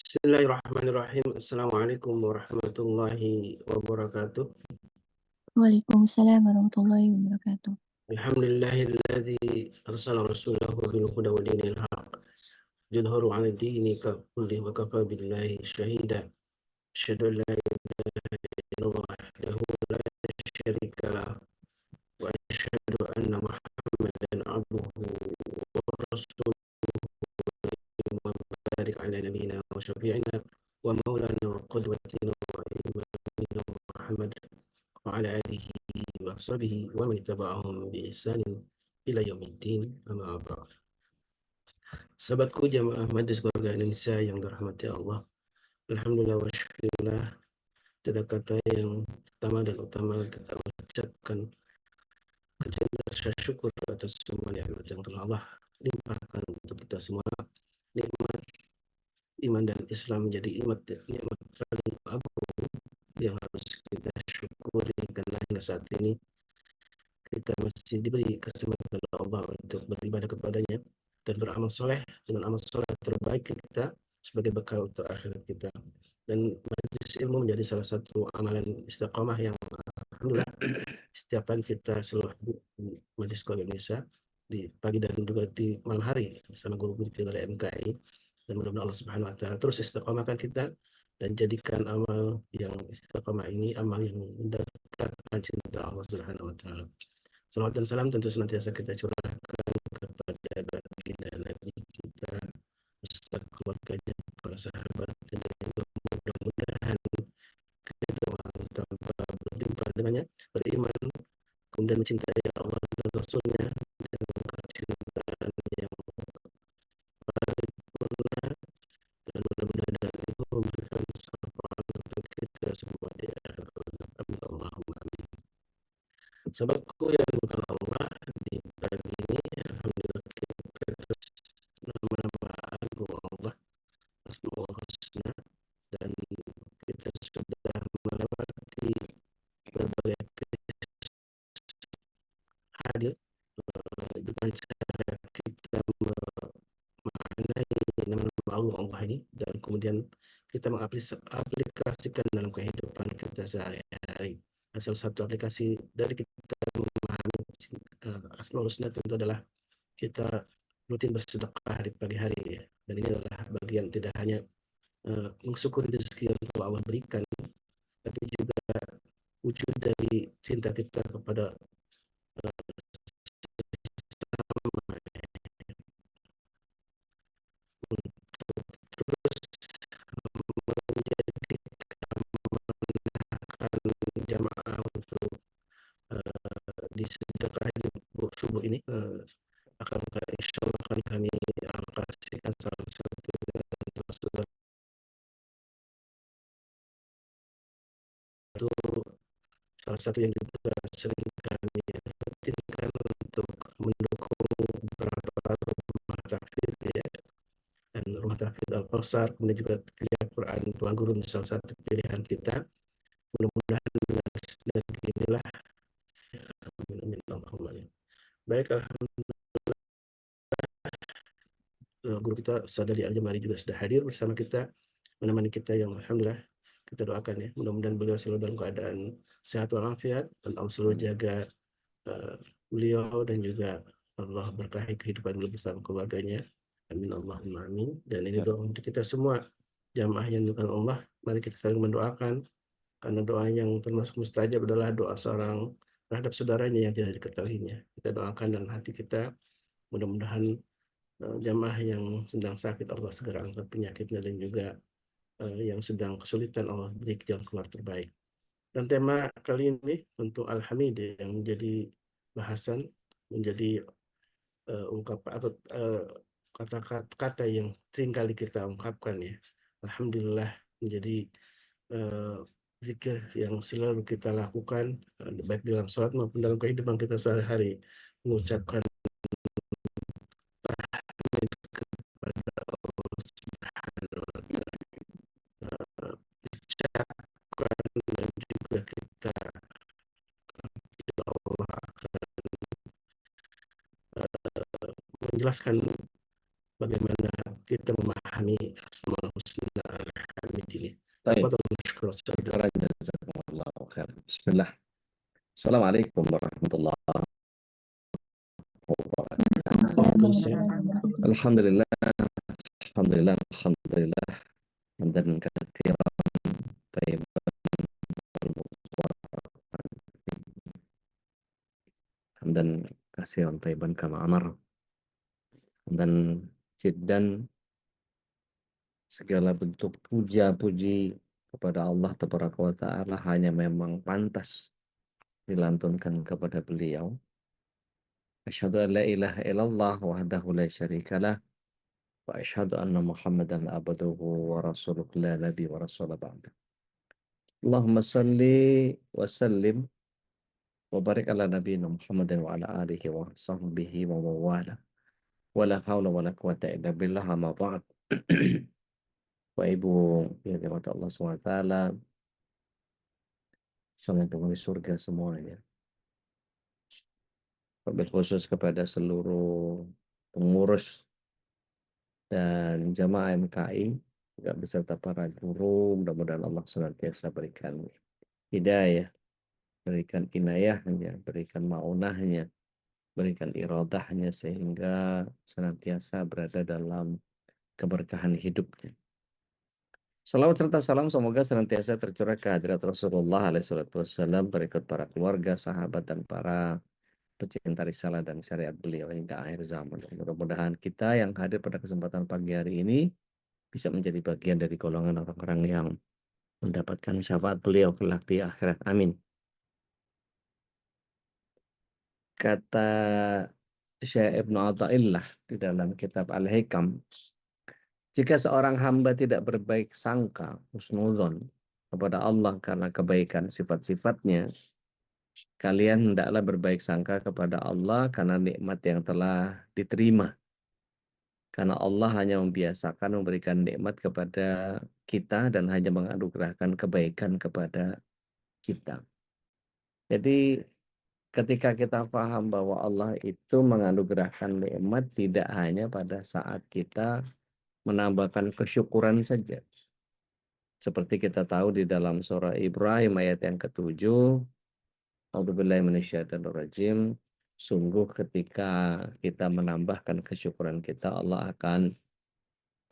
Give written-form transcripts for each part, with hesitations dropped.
Bismillahirrahmanirrahim. Assalamualaikum warahmatullahi wabarakatuh. Waalaikumsalam warahmatullahi wabarakatuh. Alhamdulillahilladzi arsala rasulahu bil huda wa dinil haq yudhhiru 'ala dini kullihi wa kafa billahi shahida. Asyhadu an la ilaha illallah wahdahu la syarika lah wa asyhadu anna Muhammadan abduhu wa rasuluhu wa barik 'ala nabiyyina wa syafi'ina wa maulana wa qudwatina wa imamina Muhammad wa ala alihi wa sahbihi wa man tabi'ahum bi ihsanin ila yaumiddin, amma ba'd. Sahabatku jamaah Majelis Keluarga Indonesia yang dirahmati Allah, alhamdulillah wa syukurillah, tidak kata yang pertama dan utama kita ucapkan kepada rasa syukur atas semua nikmat yang telah Allah limpahkan untuk kita semua. Nikmat iman dan Islam menjadi nikmat paling agung yang harus kita syukuri, karena hingga saat ini kita masih diberi kesempatan oleh Allah untuk beribadah kepadanya dan beramal soleh dengan amal soleh terbaik kita sebagai bekal untuk akhirat kita. Dan majelis ilmu menjadi salah satu amalan istiqamah yang alhamdulillah setiap pagi kita selalu di Majelis Keluarga Indonesia di pagi dan juga di malam hari bersama guru-guru kita dari MKI, dan mudah-mudahan Allah Subhanahu wa taala terus istiqamahkan kita dan jadikan amal yang istiqamah ini amal yang mendatangkan cinta Allah Subhanahu wa taala. Salawat dan salam tentu senantiasa kita curahkan kepada baginda Nabi kita beserta keluarganya, para sahabat, dan juga mudah-mudahan kita tanpa berjumpa dengannya beriman, kemudian mencintai Allah dan Rasulnya dengan kecintaan yang paripurna, dan mudah-mudahan itu memberikan syafaat untuk kita semua di akhirat. Amin Allahumma amin. Sahabatku yang bukan Allah, di pagi ini alhamdulillah kita terus nama-nama agung Allah, Asmaul Husna, dan kita sudah melewati berbagai hadir dengan cara kita memaknai nama-nama Allah ini, dan kemudian kita mengaplikasikan dalam kehidupan kita sehari-hari. Salah satu aplikasi dari kita memahami Asmaul Husna tentu adalah kita rutin bersedekah di pagi hari ya. Dan ini adalah bagian tidak hanya mensyukuri rezeki yang telah Allah berikan, tapi juga wujud dari cinta kita kepada sesama, untuk terus menjadikan jamaah untuk disedekah di subuh ini, akan insya Allah akan kami alokasikan salah satu untuk saudara itu, salah satu yang juga sering kami rutinkan untuk mendukung beberapa rumah tahfidz ya, dan rumah tahfidz Al-Kausar, kemudian juga kuliah Quran Tuan Guru salah satu pilihan kita. Mudah-mudahan dengan sinergi inilah, amin Allahumma amin. Baik, guru kita Sadali Al-Jamari juga sudah hadir bersama kita, menemani kita, yang alhamdulillah kita doakan ya, mudah-mudahan beliau selalu dalam keadaan sehat walafiat, dan Allah selalu jaga beliau, dan juga Allah berkahi kehidupan beliau bersama keluarganya. Amin Allahumma amin. Dan ini doa untuk kita semua jamaah yang dimuliakan Allah. Mari kita saling mendoakan, karena doa yang termasuk mustajab adalah doa seorang terhadap saudaranya yang tidak diketahuinya. Kita doakan dalam hati kita, mudah-mudahan jamaah yang sedang sakit Allah segera angkat penyakitnya, dan juga yang sedang kesulitan Allah beri jalan keluar terbaik. Dan tema kali ini tentu Al-Hamid yang menjadi bahasan, menjadi ungkapan atau kata-kata yang sering kali kita ungkapkan ya. Alhamdulillah menjadi zikir yang selalu kita lakukan baik dalam sholat maupun dalam kehidupan kita sehari-hari, mengucapkan tahmid kepada Allah Subhanahu wa taala, ucapkan dan juga kita insya Allah akan menjelaskan bagaimana kita memahami Asmaul Husna طيب تفضل مشكور أستاذ. شكرا جزاكم الله خير. بسم الله. السلام عليكم ورحمة الله وبركاته. السلام وعليكم ورحمة السلام. الله وبركاته. الحمد لله الحمد لله الحمد لله حمدا كثيرا طيبا حمدا كثيرا طيبا كما أمر dan jiddan segala bentuk puja-puji kepada Allah Tabaraka wa Ta'ala hanya memang pantas dilantunkan kepada beliau. Asyhadu an la ilaha illallah wahdahu la syarikalah wa asyhadu anna Muhammadan abduhu wa rasuluhu la nabi wa rasul ba'da. Allahumma salli wa sallim wa barik ala nabiyina Muhammadin wa ala alihi wa sahbihi wa mawala. Wala haula wala quwata illa billah amma ba'd. Bapak Ibu yang dirahmati Allah SWT, calon penghuni surga semuanya. Wabil khusus kepada seluruh pengurus dan jamaah MKI, juga beserta para guru, mudah-mudahan Allah senantiasa berikan hidayah, berikan inayahnya, berikan maunahnya, berikan iradahnya, sehingga senantiasa berada dalam keberkahan hidupnya. Salawat serta salam semoga senantiasa tercurah ke hadirat Rasulullah SAW, berikut para keluarga, sahabat, dan para pecinta risalah dan syariat beliau hingga akhir zaman. Mudah-mudahan kita yang hadir pada kesempatan pagi hari ini bisa menjadi bagian dari golongan orang-orang yang mendapatkan syafaat beliau kelak di akhirat. Amin. Kata Syekh Ibnu Athaillah di dalam kitab Al-Hikam, jika seorang hamba tidak berbaik sangka, husnudzon, kepada Allah karena kebaikan sifat-sifatnya, kalian hendaklah berbaik sangka kepada Allah karena nikmat yang telah diterima. Karena Allah hanya membiasakan memberikan nikmat kepada kita dan hanya menganugerahkan kebaikan kepada kita. Jadi ketika kita paham bahwa Allah itu menganugerahkan nikmat tidak hanya pada saat kita menambahkan kesyukuran saja. Seperti kita tahu di dalam surah Ibrahim ayat yang ke-7, A'udzubillahi minasyaitonirrajim, sungguh ketika kita menambahkan kesyukuran kita, Allah akan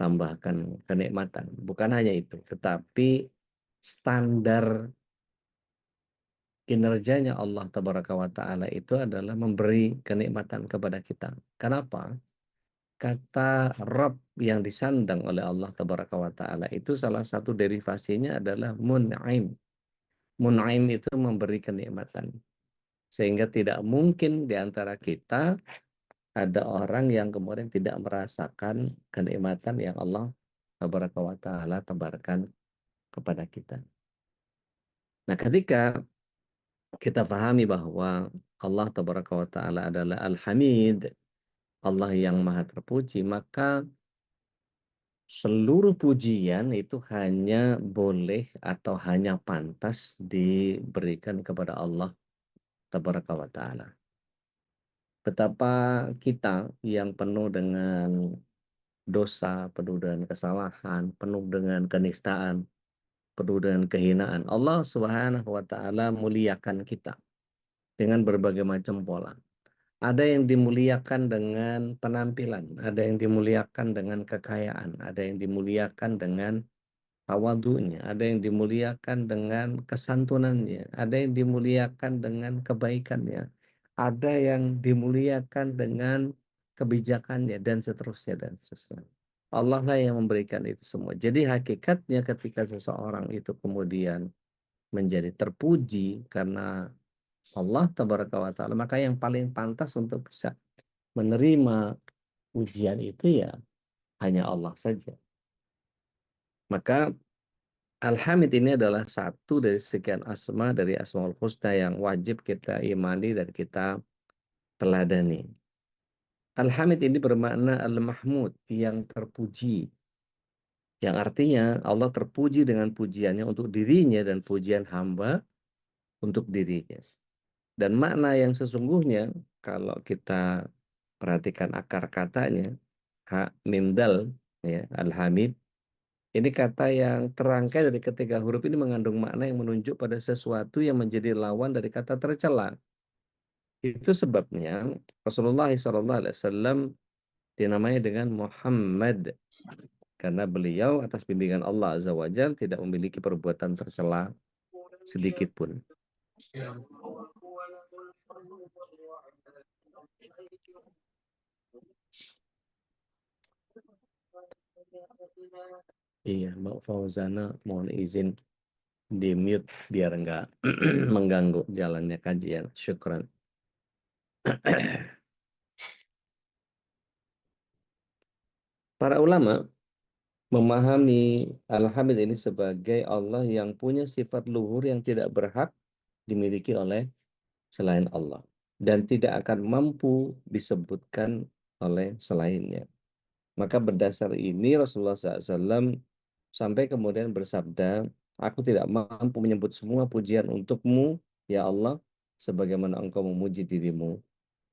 tambahkan kenikmatan. Bukan hanya itu, tetapi standar kinerjanya Allah Tabaraka wa Ta'ala itu adalah memberi kenikmatan kepada kita. Kenapa? Kata Rabb yang disandang oleh Allah Tabaraka wa Ta'ala itu salah satu derivasinya adalah mun'aim. Mun'aim itu memberi kenikmatan. Sehingga tidak mungkin di antara kita ada orang yang kemudian tidak merasakan kenikmatan yang Allah Tabaraka wa Ta'ala tebarkan kepada kita. Nah, ketika kita pahami bahwa Allah Tabaraka wa Ta'ala adalah Al-Hamid, Allah yang maha terpuji, maka seluruh pujian itu hanya boleh atau hanya pantas diberikan kepada Allah Tabaraka wa Ta'ala. Betapa kita yang penuh dengan dosa, penuh dengan kesalahan, penuh dengan kenistaan, penuh dengan kehinaan, Allah Subhanahu wa Ta'ala muliakan kita dengan berbagai macam pola. Ada yang dimuliakan dengan penampilan, ada yang dimuliakan dengan kekayaan, ada yang dimuliakan dengan tawadunya, ada yang dimuliakan dengan kesantunannya, ada yang dimuliakan dengan kebaikannya, ada yang dimuliakan dengan kebijakannya, dan seterusnya, dan seterusnya. Allah lah yang memberikan itu semua. Jadi hakikatnya ketika seseorang itu kemudian menjadi terpuji karena Allah Tabaraka wa Ta'ala, maka yang paling pantas untuk bisa menerima ujian itu ya hanya Allah saja. Maka Al-Hamid ini adalah satu dari sekian asma dari Asmaul Husna yang wajib kita imani dan kita teladani. Al-Hamid ini bermakna Al-Mahmud, yang terpuji. Yang artinya Allah terpuji dengan pujiannya untuk dirinya dan pujian hamba untuk dirinya. Dan makna yang sesungguhnya kalau kita perhatikan akar katanya, ha mim dal, ya, Al-Hamid, Ini kata yang terangkai dari ketiga huruf ini mengandung makna yang menunjuk pada sesuatu yang menjadi lawan dari kata tercela. Itu sebabnya Rasulullah SAW dinamai dengan Muhammad karena beliau atas bimbingan Allah Azza wa Jal tidak memiliki perbuatan tercela sedikit pun. Iya, Mbak Fauzana mohon izin di mute biar nggak mengganggu jalannya kajian. Syukran. Para ulama memahami Al-Hamid ini sebagai Allah yang punya sifat luhur yang tidak berhak dimiliki oleh selain Allah dan tidak akan mampu disebutkan oleh selainnya. Maka berdasar ini Rasulullah SAW sampai kemudian bersabda, aku tidak mampu menyebut semua pujian untukmu, ya Allah, sebagaimana engkau memuji dirimu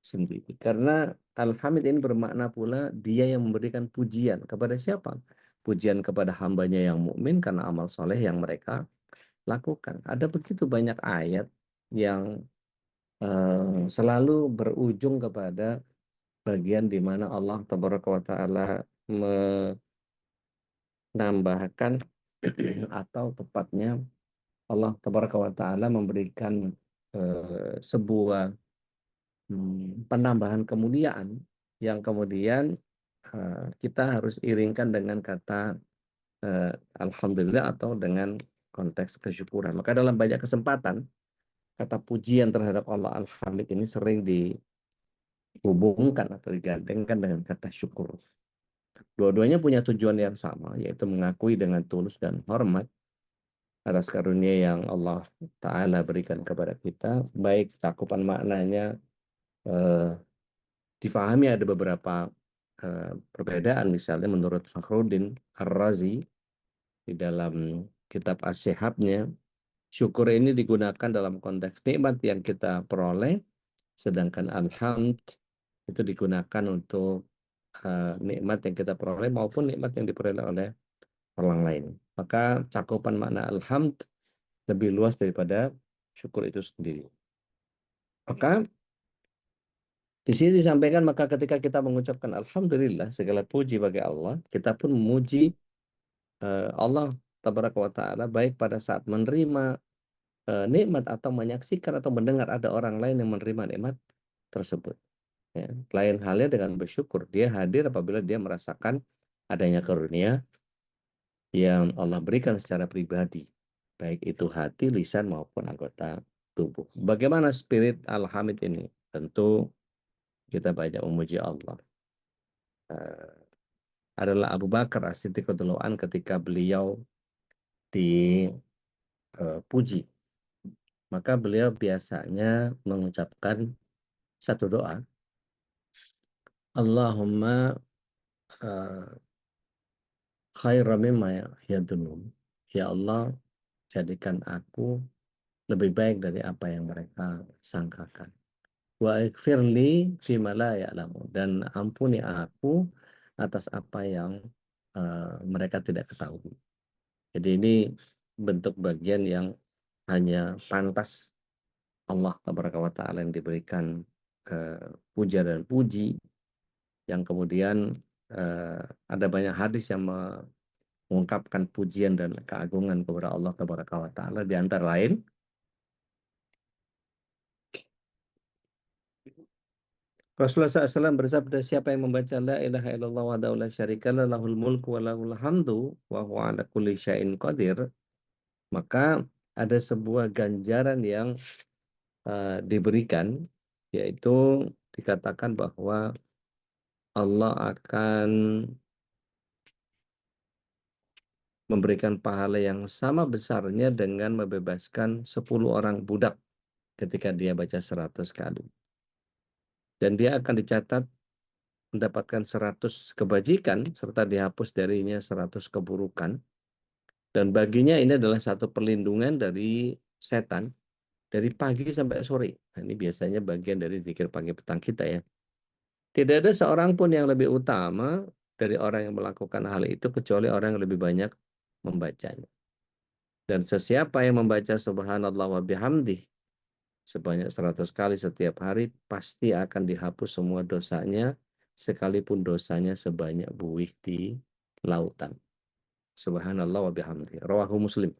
sendiri. Karena Al-Hamid ini bermakna pula dia yang memberikan pujian kepada siapa? Pujian kepada hambanya yang mukmin karena amal soleh yang mereka lakukan. Ada begitu banyak ayat yang selalu berujung kepada bagian di mana Allah Tabaraka wa Ta'ala menambahkan atau tepatnya Allah Tabaraka wa Ta'ala memberikan sebuah penambahan kemuliaan yang kemudian kita harus iringkan dengan kata Alhamdulillah atau dengan konteks kesyukuran. Maka dalam banyak kesempatan kata pujian terhadap Allah Al-Hamid ini sering dihubungkan atau digandengkan dengan kata syukur. Dua-duanya punya tujuan yang sama, yaitu mengakui dengan tulus dan hormat atas karunia yang Allah Ta'ala berikan kepada kita, baik cakupan maknanya difahami ada beberapa perbedaan, misalnya menurut Fakhruddin Ar-Razi di dalam kitab As-Sihabnya, syukur ini digunakan dalam konteks nikmat yang kita peroleh, sedangkan alhamd itu digunakan untuk nikmat yang kita peroleh maupun nikmat yang diperoleh oleh orang lain. Maka cakupan makna alhamd lebih luas daripada syukur itu sendiri. Maka di sini disampaikan, maka ketika kita mengucapkan Alhamdulillah, segala puji bagi Allah, kita pun memuji Allah Tabaraka wa Ta'ala, baik pada saat menerima nikmat atau menyaksikan atau mendengar ada orang lain yang menerima nikmat tersebut. Ya. Lain halnya dengan bersyukur, dia hadir apabila dia merasakan adanya karunia yang Allah berikan secara pribadi, baik itu hati, lisan, maupun anggota tubuh. Bagaimana spirit Al-Hamid ini? Tentu kita banyak memuji Allah. Adalah Abu Bakar As-Siddiq radhiyallahu anhu ketika beliau dipuji. Maka beliau biasanya mengucapkan satu doa. Allahumma khairan mimma yadunun. Ya Allah, jadikan aku lebih baik dari apa yang mereka sangkakan. Wa ikfirli fima la ya'lamu, dan ampuni aku atas apa yang mereka tidak ketahui. Jadi ini bentuk bagian yang hanya pantas Allah Tabaraka wa Ta'ala yang diberikan puja dan puji, yang kemudian ada banyak hadis yang mengungkapkan pujian dan keagungan kepada Allah Tabaraka wa Ta'ala, di antara lain Rasulullah SAW bersabda, siapa yang membaca la ilaha illallah wa la syarikalah lahul mulku wa lahul hamdu wa huwa ala kulli syai'in qadir, maka ada sebuah ganjaran yang diberikan, yaitu dikatakan bahwa Allah akan memberikan pahala yang sama besarnya dengan membebaskan 10 orang budak ketika dia baca 100 kali. Dan dia akan dicatat mendapatkan 100 kebajikan serta dihapus darinya 100 keburukan. Dan baginya ini adalah satu perlindungan dari setan dari pagi sampai sore. Nah, ini biasanya bagian dari zikir pagi petang kita ya. Tidak ada seorang pun yang lebih utama dari orang yang melakukan hal itu kecuali orang yang lebih banyak membacanya. Dan sesiapa yang membaca subhanallah wa bihamdih sebanyak 100 kali setiap hari, pasti akan dihapus semua dosanya, sekalipun dosanya sebanyak buih di lautan. Subhanallah wa bihamdih. Rawahu Muslim.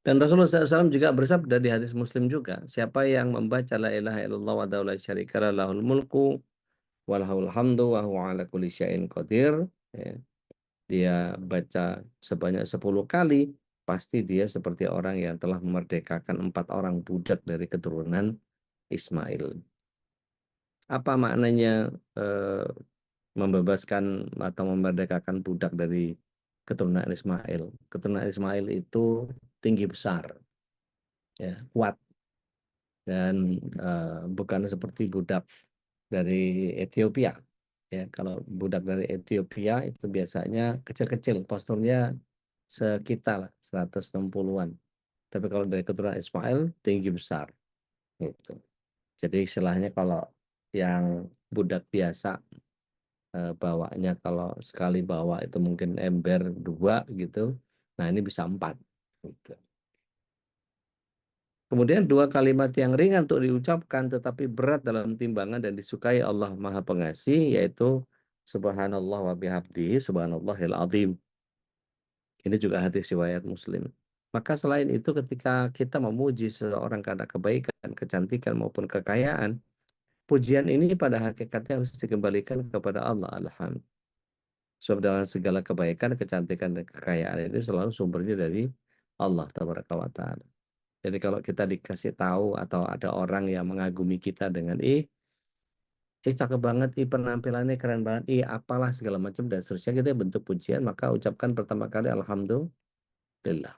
Dan Rasulullah SAW juga bersabda di hadis Muslim juga, siapa yang membaca la ilaha illallah wa la syarika lahul mulku wa lahul hamdu wa huwa ala kulli syai'in qadir, ya, dia baca sebanyak 10 kali, pasti dia seperti orang yang telah memerdekakan 4 orang budak dari keturunan Ismail. Apa maknanya membebaskan atau memerdekakan budak dari keturunan Ismail? Keturunan Ismail itu tinggi besar, ya, kuat, dan bukan seperti budak dari Ethiopia. Ya, kalau budak dari Ethiopia itu biasanya kecil-kecil, posturnya sekitar 160-an. Tapi kalau dari keturunan Ismail tinggi besar. Gitu. Jadi istilahnya kalau yang budak biasa bawanya kalau sekali bawa itu mungkin ember 2 gitu. Nah ini bisa 4. Gitu. Kemudian 2 kalimat yang ringan untuk diucapkan tetapi berat dalam timbangan dan disukai Allah Maha Pengasih, yaitu Subhanallah wa bihamdihi subhanallahil azim. Ini juga hadis riwayat Muslim. Maka selain itu ketika kita memuji seseorang karena kebaikan, kecantikan maupun kekayaan, pujian ini pada hakikatnya harus dikembalikan kepada Allah. Alhamdulillah. Sebab dalam segala kebaikan, kecantikan dan kekayaan ini selalu sumbernya dari Allah Tabaraka wa Ta'ala. Jadi kalau kita dikasih tahu atau ada orang yang mengagumi kita dengan cakep banget, penampilannya keren banget, apalah segala macam dan seterusnya, kita bentuk pujian, maka ucapkan pertama kali alhamdulillah.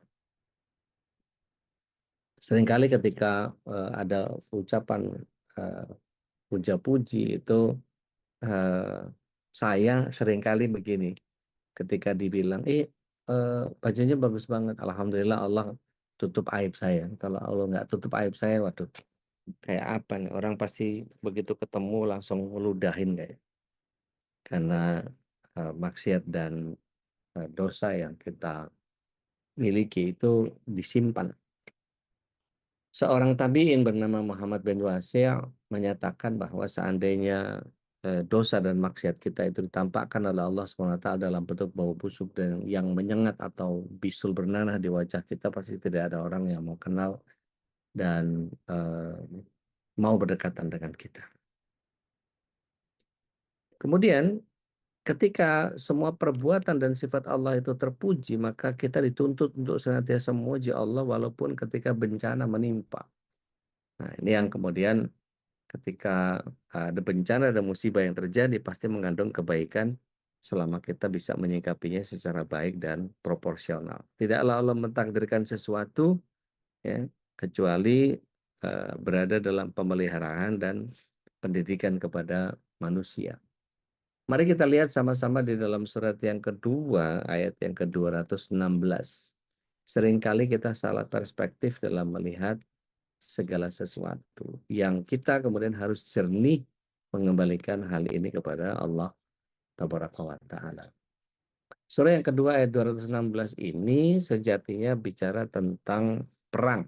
Seringkali ketika ada ucapan puja-puji itu saya seringkali begini, ketika dibilang bajunya bagus banget, alhamdulillah Allah tutup aib saya. Kalau Allah nggak tutup aib saya, waduh, kayak apa nih, orang pasti begitu ketemu langsung ngeludahin kayak, karena maksiat dan dosa yang kita miliki itu disimpan. Seorang tabi'in bernama Muhammad bin Wasi' menyatakan bahwa seandainya dosa dan maksiat kita itu ditampakkan oleh Allah SWT dalam bentuk bau busuk dan yang menyengat atau bisul bernanah di wajah kita, pasti tidak ada orang yang mau kenal dan mau berdekatan dengan kita. Kemudian ketika semua perbuatan dan sifat Allah itu terpuji, maka kita dituntut untuk senantiasa memuji Allah walaupun ketika bencana menimpa. Nah, ini yang kemudian ketika ada bencana, ada musibah yang terjadi, pasti mengandung kebaikan selama kita bisa menyikapinya secara baik dan proporsional. Tidaklah Allah mentakdirkan sesuatu, ya, kecuali berada dalam pemeliharaan dan pendidikan kepada manusia. Mari kita lihat sama-sama di dalam surat yang kedua, ayat yang ke-216. Seringkali kita salah perspektif dalam melihat segala sesuatu, yang kita kemudian harus jernih mengembalikan hal ini kepada Allah Tabaraka wa Ta'ala. Surah yang kedua ayat 216 ini sejatinya bicara tentang perang.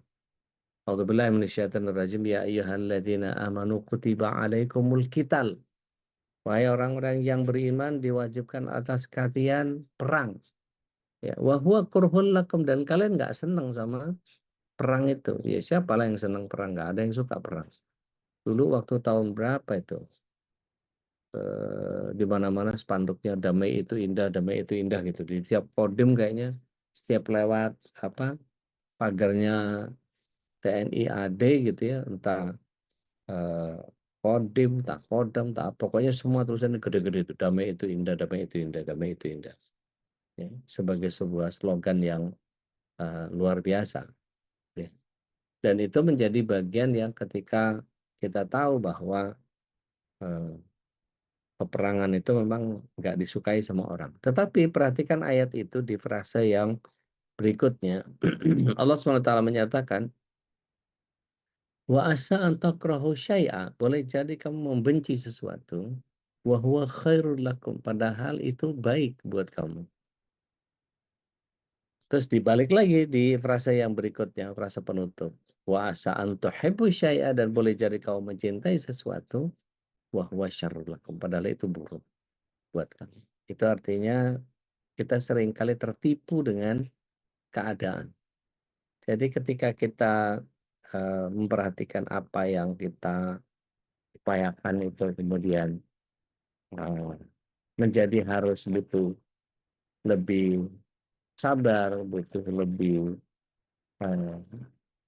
A'udzubillahi minasyaitonir rajim, ya ayyuhalladzina amanu kutiba alaikumul qital. Wahai orang-orang yang beriman, diwajibkan atas kalian perang. Ya, wa huwa kurhul lakum, dan kalian nggak senang sama perang itu. Ya, siapa lah yang senang perang? Nggak ada yang suka perang. Dulu waktu tahun berapa itu? Di mana-mana spanduknya damai itu indah gitu. Di tiap podium kayaknya setiap lewat pagarnya TNI AD gitu ya, entah Kodim, tak Kodam, tak pokoknya semua tulisannya gede-gede itu, damai itu indah, damai itu indah, damai itu indah. Ya, sebagai sebuah slogan yang luar biasa. Ya. Dan itu menjadi bagian yang ketika kita tahu bahwa peperangan itu memang nggak disukai sama orang. Tetapi perhatikan ayat itu di frase yang berikutnya. Allah SWT menyatakan, wa asa an takrahu syai'a, boleh jadi kamu membenci sesuatu, wa huwa khairul lakum, padahal itu baik buat kamu. Terus dibalik lagi di frasa yang berikutnya, frasa penutup. Wa asa an tuhibbu syai'a, dan boleh jadi kau mencintai sesuatu, wa huwa syarrul lakum, padahal itu buruk buat kamu. Itu artinya kita seringkali tertipu dengan keadaan. Jadi ketika kita memperhatikan apa yang kita upayakan itu kemudian eh, menjadi harus butuh lebih sabar, butuh lebih eh,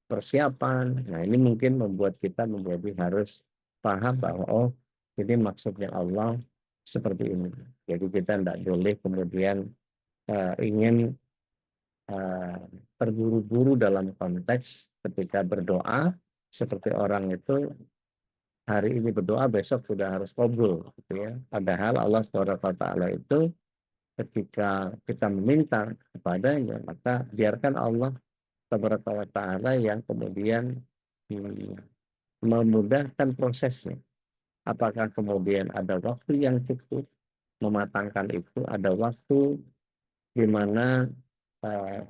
persiapan. Nah, ini mungkin membuat kita menjadi harus paham bahwa oh, ini maksudnya Allah seperti ini. Jadi kita tidak boleh kemudian ingin terburu-buru dalam konteks ketika berdoa, seperti orang itu hari ini berdoa besok sudah harus kabul, gitu ya. Padahal Allah SWT itu ketika kita meminta kepadanya, maka biarkan Allah SWT yang kemudian hmm, memudahkan prosesnya. Apakah kemudian ada waktu yang cukup mematangkan itu, ada waktu di mana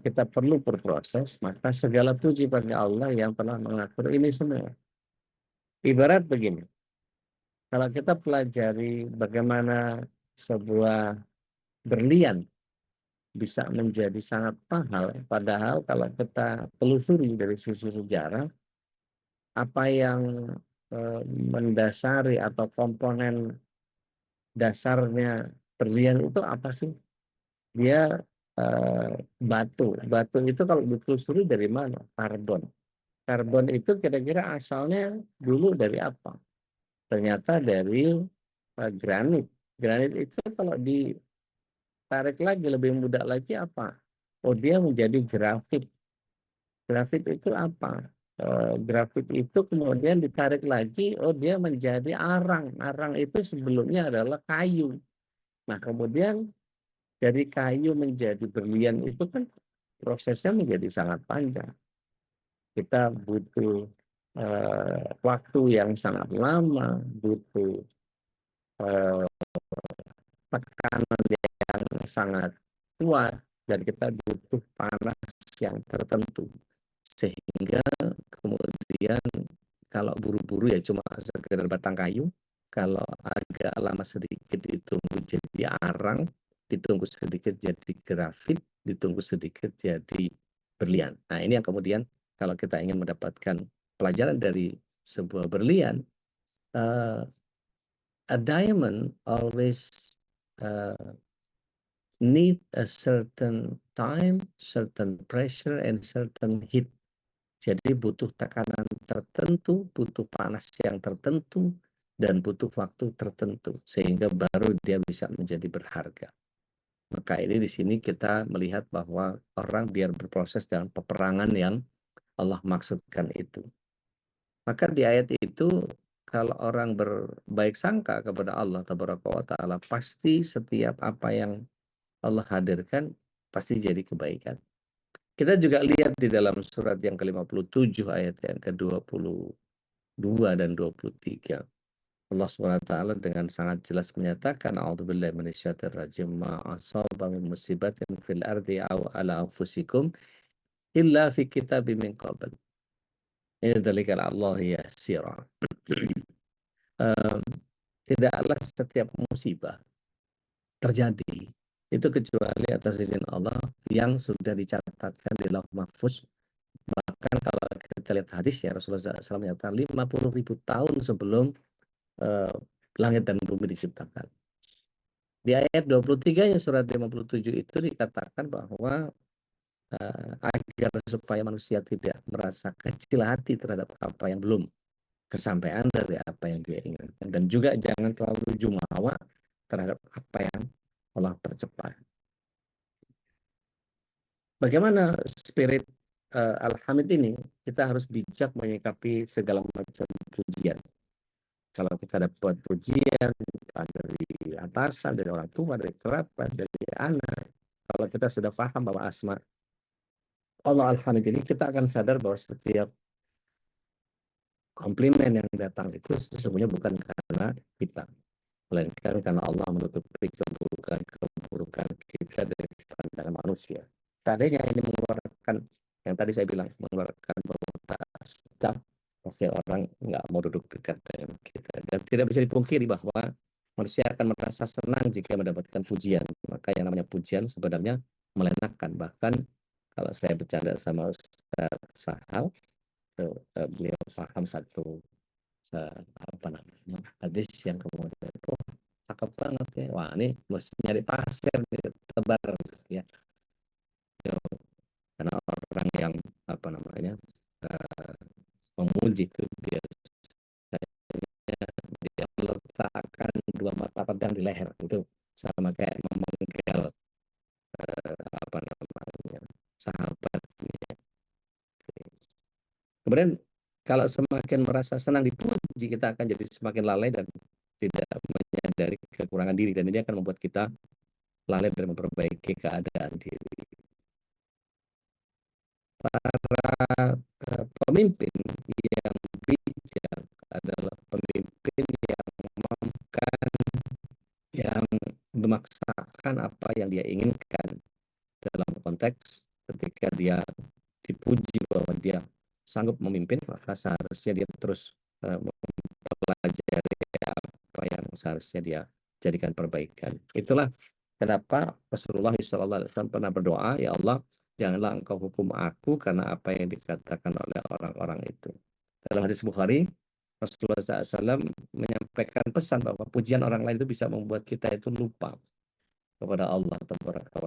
kita perlu berproses, maka segala puji bagi Allah yang telah mengatur ini semua. Ibarat begini, kalau kita pelajari bagaimana sebuah berlian bisa menjadi sangat mahal, padahal kalau kita telusuri dari sisi sejarah, apa yang mendasari atau komponen dasarnya berlian itu apa sih? Dia batu. Batu itu kalau ditelusuri dari mana? Karbon. Karbon itu kira-kira asalnya dulu dari apa? Ternyata dari granit. Granit itu kalau ditarik lagi lebih mudah lagi apa? Oh, dia menjadi grafit. Grafit itu apa? Grafit itu kemudian ditarik lagi, oh dia menjadi arang. Arang itu sebelumnya adalah kayu. Nah, kemudian dari kayu menjadi berlian itu kan prosesnya menjadi sangat panjang. Kita butuh waktu yang sangat lama, butuh tekanan yang sangat kuat, dan kita butuh panas yang tertentu. Sehingga kemudian kalau buru-buru ya cuma sekedar batang kayu, kalau agak lama sedikit ditunggu jadi arang, ditunggu sedikit jadi grafit, ditunggu sedikit jadi berlian. Nah, ini yang kemudian kalau kita ingin mendapatkan pelajaran dari sebuah berlian, a diamond always need a certain time, certain pressure, and certain heat. Jadi butuh tekanan tertentu, butuh panas yang tertentu, dan butuh waktu tertentu, sehingga baru dia bisa menjadi berharga. Maka ini di sini kita melihat bahwa orang biar berproses dalam peperangan yang Allah maksudkan itu. Maka di ayat itu, kalau orang berbaik sangka kepada Allah Tabaraka wa Ta'ala, pasti setiap apa yang Allah hadirkan pasti jadi kebaikan. Kita juga lihat di dalam surat yang ke-57 ayat yang ke-22 dan 23. Allah SWT dengan sangat jelas menyatakan, a'udzubillahi minasyaitonir rajim, ma asaba min musibatin fil ardi aw ala anfusikum illa fi kitabim min qabl. Ini dzalika Allah yasira. Tidaklah setiap musibah terjadi itu kecuali atas izin Allah yang sudah dicatatkan di Lauh Mahfuz. Bahkan kalau kita lihat hadis ya, Rasulullah SAW menyatakan 50.000 tahun sebelum langit dan bumi diciptakan. Di ayat 23 ya surat 57 itu dikatakan bahwa agar supaya manusia tidak merasa kecil hati terhadap apa yang belum kesampaian dari apa yang dia inginkan, dan juga jangan terlalu jumawa terhadap apa yang Allah percepat. Bagaimana spirit Al-Hamid ini? Kita harus bijak menyikapi segala macam pujian. Kalau kita dapat pujian dari atasan, dari orang tua, dari kerabat, dari anak, kalau kita sudah paham bahwa asma Allah Al-Hamid ini, kita akan sadar bahwa setiap komplimen yang datang itu sesungguhnya bukan karena kita, melainkan karena Allah menutupi keburukan kita dari pandangan manusia. Seandainya ini mengeluarkan, yang tadi saya bilang, mengeluarkan bau sedap, pasti orang nggak mau duduk dekat dengan kita. Dan tidak bisa dipungkiri bahwa manusia akan merasa senang jika mendapatkan pujian. Maka yang namanya pujian sebenarnya melenakan. Bahkan kalau saya bercanda sama Ustaz Sahal, beliau paham satu apa namanya hadis yang kemudian oh cakep banget ya, wah ini mesti nyari pasir nih, tebar ya. Karena orang yang apa namanya eh, memuji itu biasanya dia meletakkan dua mata pedang di leher, itu sama kayak memenggal apa namanya sahabat. Kemudian kalau semakin merasa senang dipuji, kita akan jadi semakin lalai dan tidak menyadari kekurangan diri, dan ini akan membuat kita lalai dan memperbaiki keadaan diri. Para pemimpin yang bijak adalah pemimpin yang memaafkan, yang memaksakan apa yang dia inginkan, dalam konteks ketika dia dipuji bahwa dia sanggup memimpin, maka seharusnya dia terus mempelajari apa yang seharusnya dia jadikan perbaikan. Itulah kenapa Rasulullah SAW pernah berdoa, ya Allah, janganlah engkau hukum aku karena apa yang dikatakan oleh orang-orang itu. Dalam hadis Bukhari, Rasulullah SAW menyampaikan pesan bahwa pujian orang lain itu bisa membuat kita itu lupa kepada Allah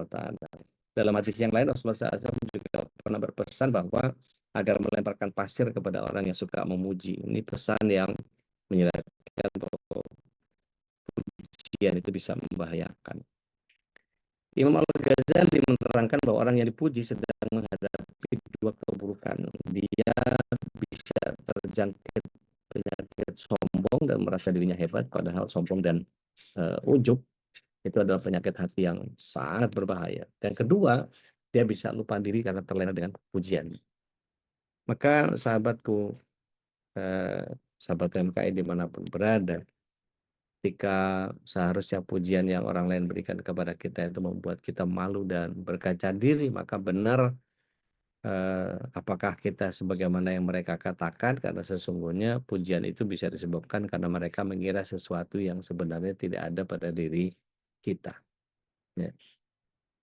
Taala. Dalam hadis yang lain, Rasulullah SAW juga pernah berpesan bahwa agar melemparkan pasir kepada orang yang suka memuji. Ini pesan yang menjelaskan bahwa pujian itu bisa membahayakan. Imam Al-Ghazali menerangkan bahwa orang yang dipuji sedang menghadapi dua keburukan. Dia bisa terjangkit penyakit sombong dan merasa dirinya hebat, padahal sombong dan ujub itu adalah penyakit hati yang sangat berbahaya. Dan kedua, dia bisa lupa diri karena terlena dengan pujian. Maka sahabatku, sahabat MKI dimanapun berada, ketika seharusnya pujian yang orang lain berikan kepada kita itu membuat kita malu dan berkaca diri, maka benar apakah kita sebagaimana yang mereka katakan, karena sesungguhnya pujian itu bisa disebabkan karena mereka mengira sesuatu yang sebenarnya tidak ada pada diri kita. Ya.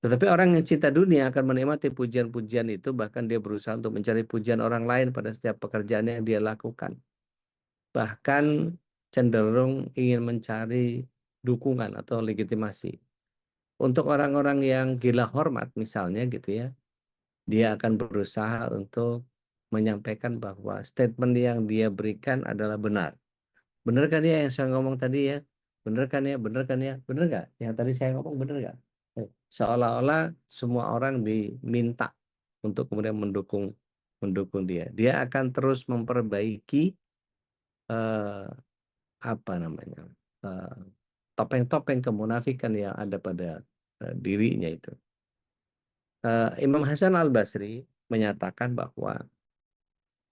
Tetapi orang yang cinta dunia akan menikmati pujian-pujian itu, bahkan dia berusaha untuk mencari pujian orang lain pada setiap pekerjaan yang dia lakukan. Bahkan cenderung ingin mencari dukungan atau legitimasi. Untuk orang-orang yang gila hormat misalnya gitu ya, dia akan berusaha untuk menyampaikan bahwa statement yang dia berikan adalah benar. Benar kan ya yang saya ngomong tadi ya? Benar kan ya? Benar kan ya? Benar nggak? Yang tadi saya ngomong benar nggak? Seolah-olah semua orang diminta untuk kemudian mendukung dia. Dia akan terus memperbaiki eh, apa namanya topeng-topeng kemunafikan yang ada pada dirinya itu. Imam Hasan Al-Basri menyatakan bahwa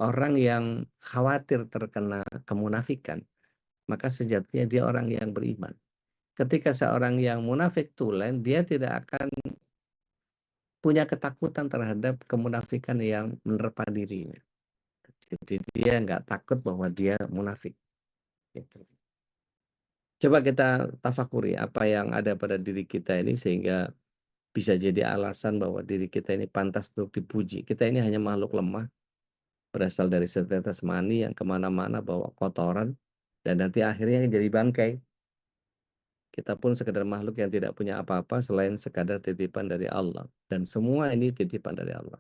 orang yang khawatir terkena kemunafikan, maka sejatinya dia orang yang beriman. Ketika seorang yang munafik tulen, dia tidak akan punya ketakutan terhadap kemunafikan yang menerpa dirinya. Jadi dia nggak takut bahwa dia munafik. Gitu. Coba kita tafakuri apa yang ada pada diri kita ini sehingga bisa jadi alasan bahwa diri kita ini pantas untuk dipuji. Kita ini hanya makhluk lemah, berasal dari setetes mani yang kemana-mana bawa kotoran, dan nanti akhirnya jadi bangkai. Kita pun sekedar makhluk yang tidak punya apa-apa selain sekadar titipan dari Allah. Dan semua ini titipan dari Allah.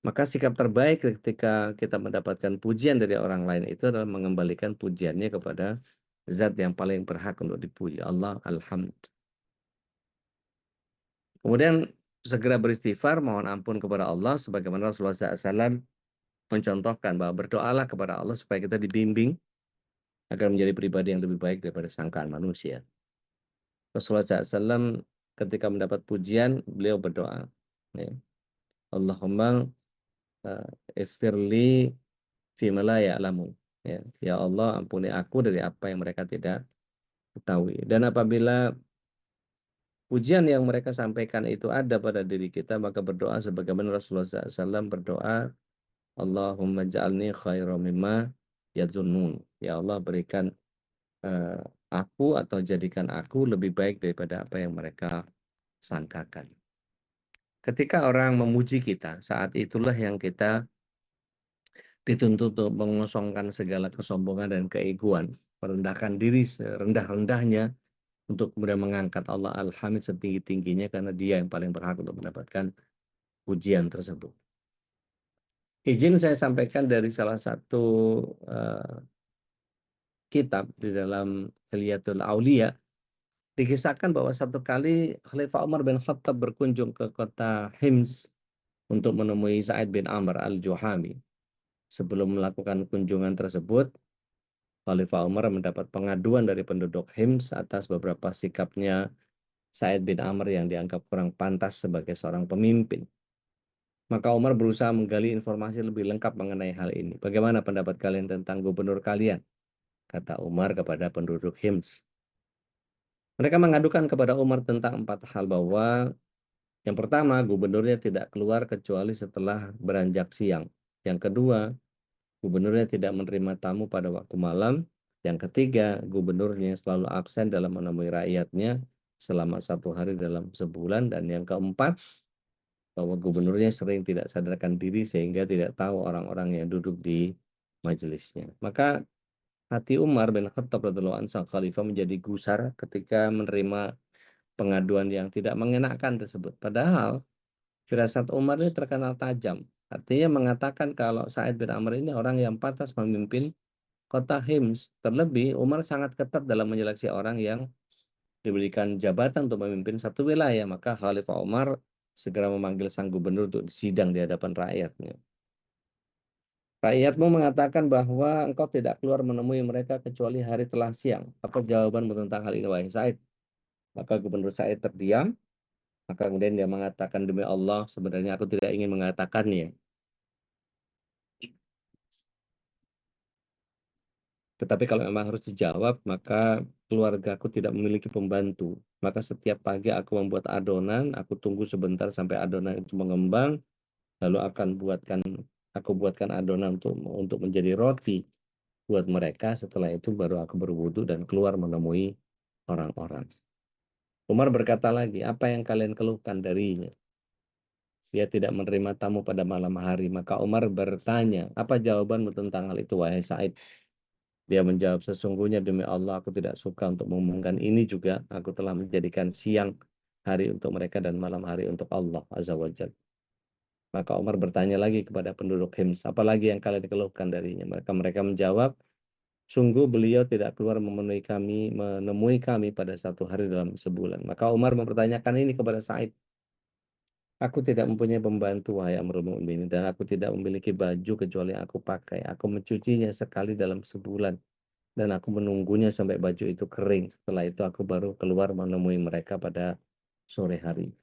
Maka sikap terbaik ketika kita mendapatkan pujian dari orang lain itu adalah mengembalikan pujiannya kepada zat yang paling berhak untuk dipuji, Allah, alhamd. Kemudian segera beristighfar, mohon ampun kepada Allah, sebagaimana Rasulullah SAW mencontohkan bahwa berdoalah kepada Allah supaya kita dibimbing agar menjadi pribadi yang lebih baik daripada sangkaan manusia. Rasulullah SAW ketika mendapat pujian, beliau berdoa, ya, Allahumma ifirli fima la ya'lamun. Ya, ya Allah, ampuni aku dari apa yang mereka tidak ketahui. Dan apabila pujian yang mereka sampaikan itu ada pada diri kita, maka berdoa sebagaimana Rasulullah SAW berdoa, Allahumma ja'alni khairan mimma yadhunnun. Ya Allah, berikan aku atau jadikan aku lebih baik daripada apa yang mereka sangkakan. Ketika orang memuji kita, saat itulah yang kita dituntut untuk mengosongkan segala kesombongan dan keegoan, merendahkan diri serendah-rendahnya untuk kemudian mengangkat Allah Al-Hamid setinggi-tingginya karena dia yang paling berhak untuk mendapatkan pujian tersebut. Izin saya sampaikan dari salah satu kitab di dalam Hilyatul Auliya, dikisahkan bahwa satu kali Khalifah Umar bin Khattab berkunjung ke kota Hims untuk menemui Sa'id bin Amr al-Juhami. Sebelum melakukan kunjungan tersebut, Khalifah Umar mendapat pengaduan dari penduduk Hims atas beberapa sikapnya Sa'id bin Amr yang dianggap kurang pantas sebagai seorang pemimpin. Maka Umar berusaha menggali informasi lebih lengkap mengenai hal ini. Bagaimana pendapat kalian tentang gubernur kalian? Kata Umar kepada penduduk Hims. Mereka mengadukan kepada Umar tentang 4 hal, bahwa yang pertama, gubernurnya tidak keluar kecuali setelah beranjak siang. Yang kedua, gubernurnya tidak menerima tamu pada waktu malam. Yang ketiga, gubernurnya selalu absen dalam menemui rakyatnya selama 1 hari dalam sebulan. Dan yang keempat, bahwa gubernurnya sering tidak sadarkan diri sehingga tidak tahu orang-orang yang duduk di majelisnya. Maka hati Umar bin Khattab radhiyallahu anhu sang khalifah menjadi gusar ketika menerima pengaduan yang tidak mengenakan tersebut. Padahal firasat Umar ini terkenal tajam. Artinya mengatakan kalau Sa'id bin Amr ini orang yang pantas memimpin kota Hims. Terlebih Umar sangat ketat dalam menyeleksi orang yang diberikan jabatan untuk memimpin satu wilayah. Maka Khalifah Umar segera memanggil sang gubernur untuk disidang di hadapan rakyatnya. Rakyatmu mengatakan bahwa engkau tidak keluar menemui mereka kecuali hari telah siang. Apa jawabanmu tentang hal ini, wahai Sa'id? Maka gubernur Sa'id terdiam. Maka kemudian dia mengatakan, demi Allah, sebenarnya aku tidak ingin mengatakannya. Tetapi kalau memang harus dijawab, maka keluargaku tidak memiliki pembantu. Maka setiap pagi aku membuat adonan, aku tunggu sebentar sampai adonan itu mengembang, lalu aku buatkan adonan untuk menjadi roti buat mereka. Setelah itu baru aku berwudu dan keluar menemui orang-orang. Umar berkata lagi, apa yang kalian keluhkan darinya? Dia tidak menerima tamu pada malam hari. Maka Umar bertanya, apa jawabanmu tentang hal itu, wahai Sa'id? Dia menjawab, sesungguhnya demi Allah aku tidak suka untuk mengumumkan ini juga. Aku telah menjadikan siang hari untuk mereka dan malam hari untuk Allah Azza wa Jalla. Maka Umar bertanya lagi kepada penduduk Hims, apalagi yang kalian keluhkan darinya? Mereka menjawab, sungguh beliau tidak keluar menemui kami pada 1 hari dalam sebulan. Maka Umar mempertanyakan ini kepada Sa'id. Aku tidak mempunyai pembantu, wahai Amirul Mukminin, dan aku tidak memiliki baju kecuali yang aku pakai. Aku mencucinya sekali dalam sebulan, dan aku menunggunya sampai baju itu kering. Setelah itu aku baru keluar menemui mereka pada sore hari.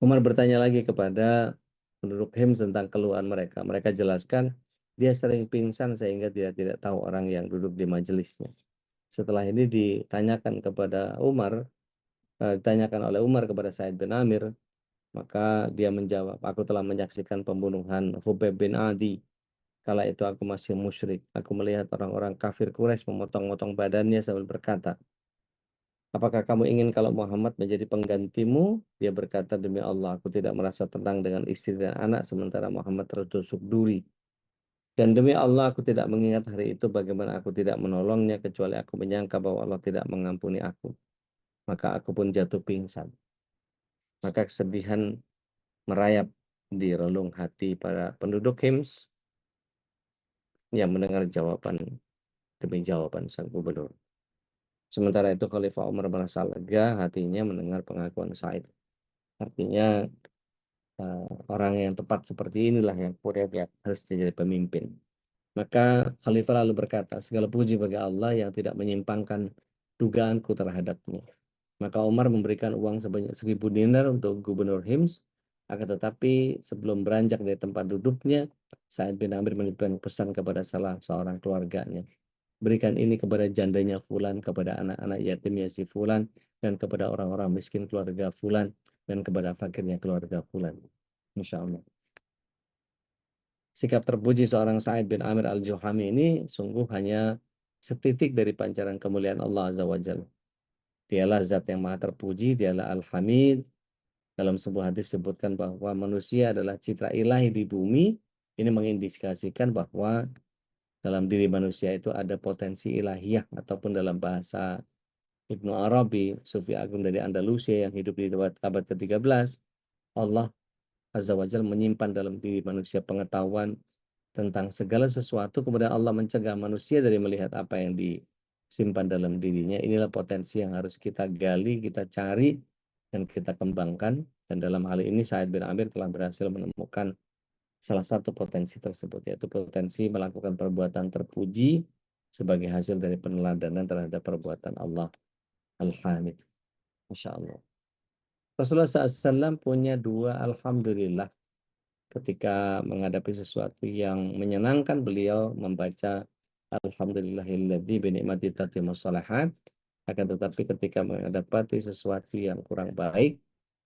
Umar bertanya lagi kepada penduduk Hims tentang keluhan mereka. Mereka jelaskan, dia sering pingsan sehingga dia tidak tahu orang yang duduk di majelisnya. Setelah ini ditanyakan oleh Umar kepada Sa'id bin Amir, maka dia menjawab, aku telah menyaksikan pembunuhan Khubayb bin Adi. Kala itu aku masih musyrik. Aku melihat orang-orang kafir Quraisy memotong-motong badannya sambil berkata, apakah kamu ingin kalau Muhammad menjadi penggantimu? Dia berkata, demi Allah, aku tidak merasa tenang dengan istri dan anak sementara Muhammad tertusuk duri. Dan demi Allah, aku tidak mengingat hari itu bagaimana aku tidak menolongnya kecuali aku menyangka bahwa Allah tidak mengampuni aku. Maka aku pun jatuh pingsan. Maka kesedihan merayap di relung hati para penduduk Hims yang mendengar jawaban demi jawaban sang gubernur. Sementara itu Khalifah Umar merasa lega hatinya mendengar pengakuan Sa'id. Artinya orang yang tepat seperti inilah yang kemudian harus menjadi pemimpin. Maka Khalifah lalu berkata, segala puji bagi Allah yang tidak menyimpangkan dugaanku terhadapnya. Maka Umar memberikan uang sebanyak 1.000 dinar untuk gubernur Hims. Akan tetapi sebelum beranjak dari tempat duduknya, Sa'id bin Amir menitipkan pesan kepada salah seorang keluarganya. Berikan ini kepada jandanya Fulan, kepada anak-anak yatimnya si Fulan, dan kepada orang-orang miskin keluarga fulan, dan kepada fakirnya keluarga fulan. Insya Allah. Sikap terpuji seorang Sa'id bin Amir al-Juhami ini sungguh hanya setitik dari pancaran kemuliaan Allah Azza wa Jalla. Dialah zat yang maha terpuji, dialah Al-Hamid. Dalam sebuah hadis disebutkan bahwa manusia adalah citra ilahi di bumi. Ini mengindikasikan bahwa dalam diri manusia itu ada potensi ilahiyah, ataupun dalam bahasa Ibnu Arabi, Sufi Agung dari Andalusia yang hidup di abad ke-13, Allah Azza wa Jalla menyimpan dalam diri manusia pengetahuan tentang segala sesuatu, kemudian Allah mencegah manusia dari melihat apa yang disimpan dalam dirinya. Inilah potensi yang harus kita gali, kita cari, dan kita kembangkan. Dan dalam hal ini Sa'id bin Amir telah berhasil menemukan salah satu potensi tersebut, yaitu potensi melakukan perbuatan terpuji sebagai hasil dari peneladanan terhadap perbuatan Allah Al-Hamid. Masya Allah. Rasulullah SAW punya dua alhamdulillah. Ketika menghadapi sesuatu yang menyenangkan, beliau membaca Alhamdulillahilladzi bi ni'mati tatimmus shalihat. Akan tetapi ketika menghadapi sesuatu yang kurang baik,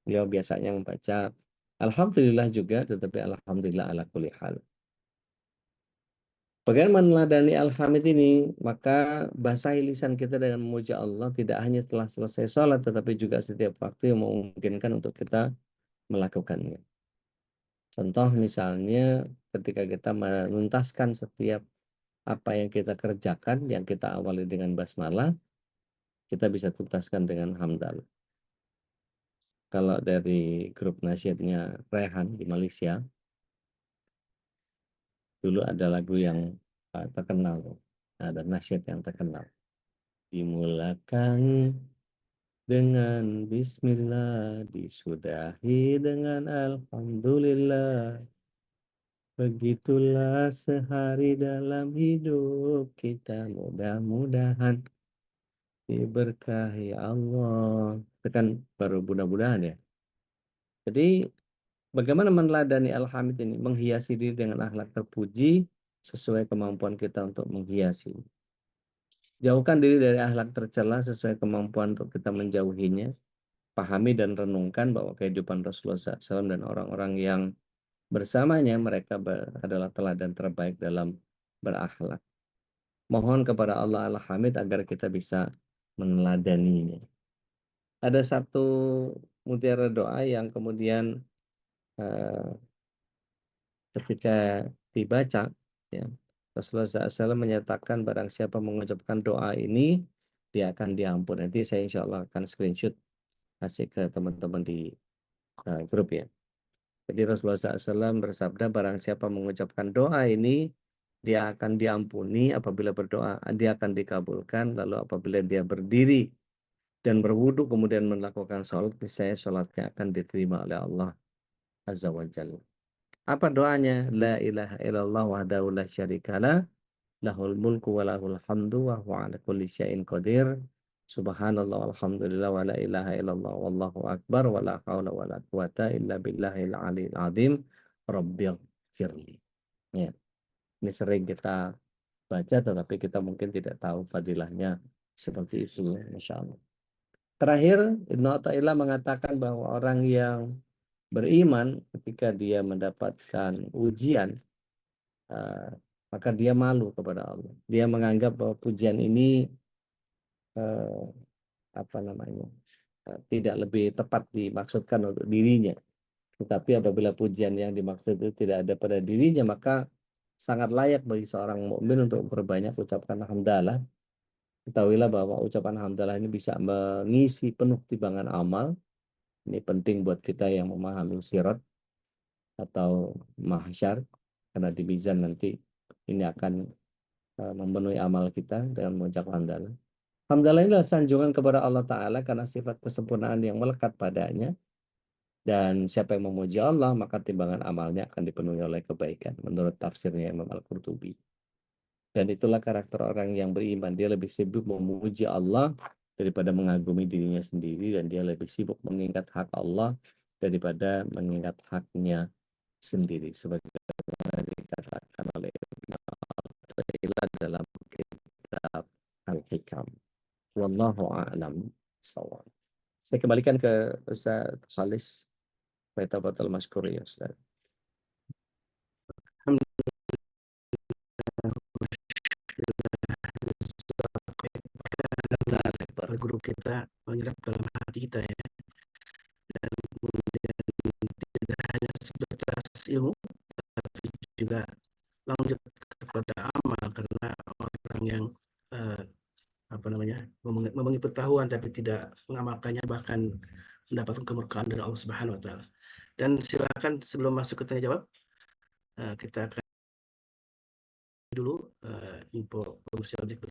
beliau biasanya membaca Alhamdulillah juga, tetapi Alhamdulillah ala kulli hal. Bagaimana meneladani Al-Hamid ini? Maka basahi lisan kita dengan memuja Allah tidak hanya setelah selesai sholat, tetapi juga setiap waktu yang memungkinkan untuk kita melakukannya. Contoh misalnya ketika kita menuntaskan setiap apa yang kita kerjakan, yang kita awali dengan basmalah, kita bisa tuntaskan dengan hamdalah. Kalau dari grup nasyidnya Rehan di Malaysia, dulu ada lagu yang terkenal, ada nasyid yang terkenal. Dimulakan dengan Bismillah, disudahi dengan Alhamdulillah. Begitulah sehari dalam hidup kita, mudah-mudahan diberkahi Allah. Itu kan baru mudah-mudahan ya. Jadi bagaimana meneladani Al-Hamid ini? Menghiasi diri dengan akhlak terpuji sesuai kemampuan kita untuk menghiasi. Jauhkan diri dari akhlak tercela sesuai kemampuan untuk kita menjauhinya. Pahami dan renungkan bahwa kehidupan Rasulullah SAW dan orang-orang yang bersamanya, mereka adalah teladan terbaik dalam berakhlak. Mohon kepada Allah Al-Hamid agar kita bisa meneladaninya. Ada satu mutiara doa yang kemudian ketika dibaca, ya, Rasulullah SAW menyatakan barang siapa mengucapkan doa ini, dia akan diampun. Nanti saya insya Allah akan screenshot kasih ke teman-teman di grup ya. Jadi Rasulullah SAW bersabda, barang siapa mengucapkan doa ini, dia akan diampuni apabila berdoa, dia akan dikabulkan. Lalu apabila dia berdiri dan berwudu kemudian melakukan sholat, saya sholatnya akan diterima oleh Allah Azza wa Jalla. Apa doanya? La ilaha illallah wahdahu la syarikalah, lahul mulku wa lahul hamdu wa huwa ala kulli syai'in qadir. Subhanallah walhamdulillah wa la ilaha illallah wallahu akbar wa la haula wa la quwata illa billahil aliyil azim. Rabbighfirli. Ya, ini sering kita baca tetapi kita mungkin tidak tahu fadilahnya seperti itu, Masya Allah. Terakhir, Ibnu Athaillah mengatakan bahwa orang yang beriman ketika dia mendapatkan ujian, maka dia malu kepada Allah. Dia menganggap bahwa pujian ini tidak lebih tepat dimaksudkan untuk dirinya. Tetapi apabila pujian yang dimaksud itu tidak ada pada dirinya, maka sangat layak bagi seorang mukmin untuk berbanyak ucapkan hamdalah. Ketahuilah bahwa ucapan hamdalah ini bisa mengisi penuh timbangan amal. Ini penting buat kita yang memahami sirat atau mahsyar, karena di mizan nanti ini akan memenuhi amal kita dengan mengucap hamdalah. Hamdalah inilah sanjungan kepada Allah Ta'ala karena sifat kesempurnaan yang melekat padanya. Dan siapa yang memuji Allah, maka timbangan amalnya akan dipenuhi oleh kebaikan. Menurut tafsirnya Imam Al-Qurtubi. Dan itulah karakter orang yang beriman. Dia lebih sibuk memuji Allah daripada mengagumi dirinya sendiri. Dan dia lebih sibuk mengingat hak Allah daripada mengingat haknya sendiri. Sebagaimana dikatakan oleh Ibnu Athaillah dalam kitab Al-Hikam. Wallahu a'lam. Saya kembalikan ke Ustaz Khalis. Faitabatul Maskur ya Ustaz. Para guru kita menyerap dalam hati kita ya, dan kemudian tidak hanya sebatas ilmu tapi juga lanjut kepada amal, karena orang yang eh, memenuhi pengetahuan tapi tidak mengamalkannya bahkan mendapatkan kemurkaan dari Allah Subhanahu wa taala. Dan silakan sebelum masuk ke tanya jawab, kita akan dulu info komersial berikut.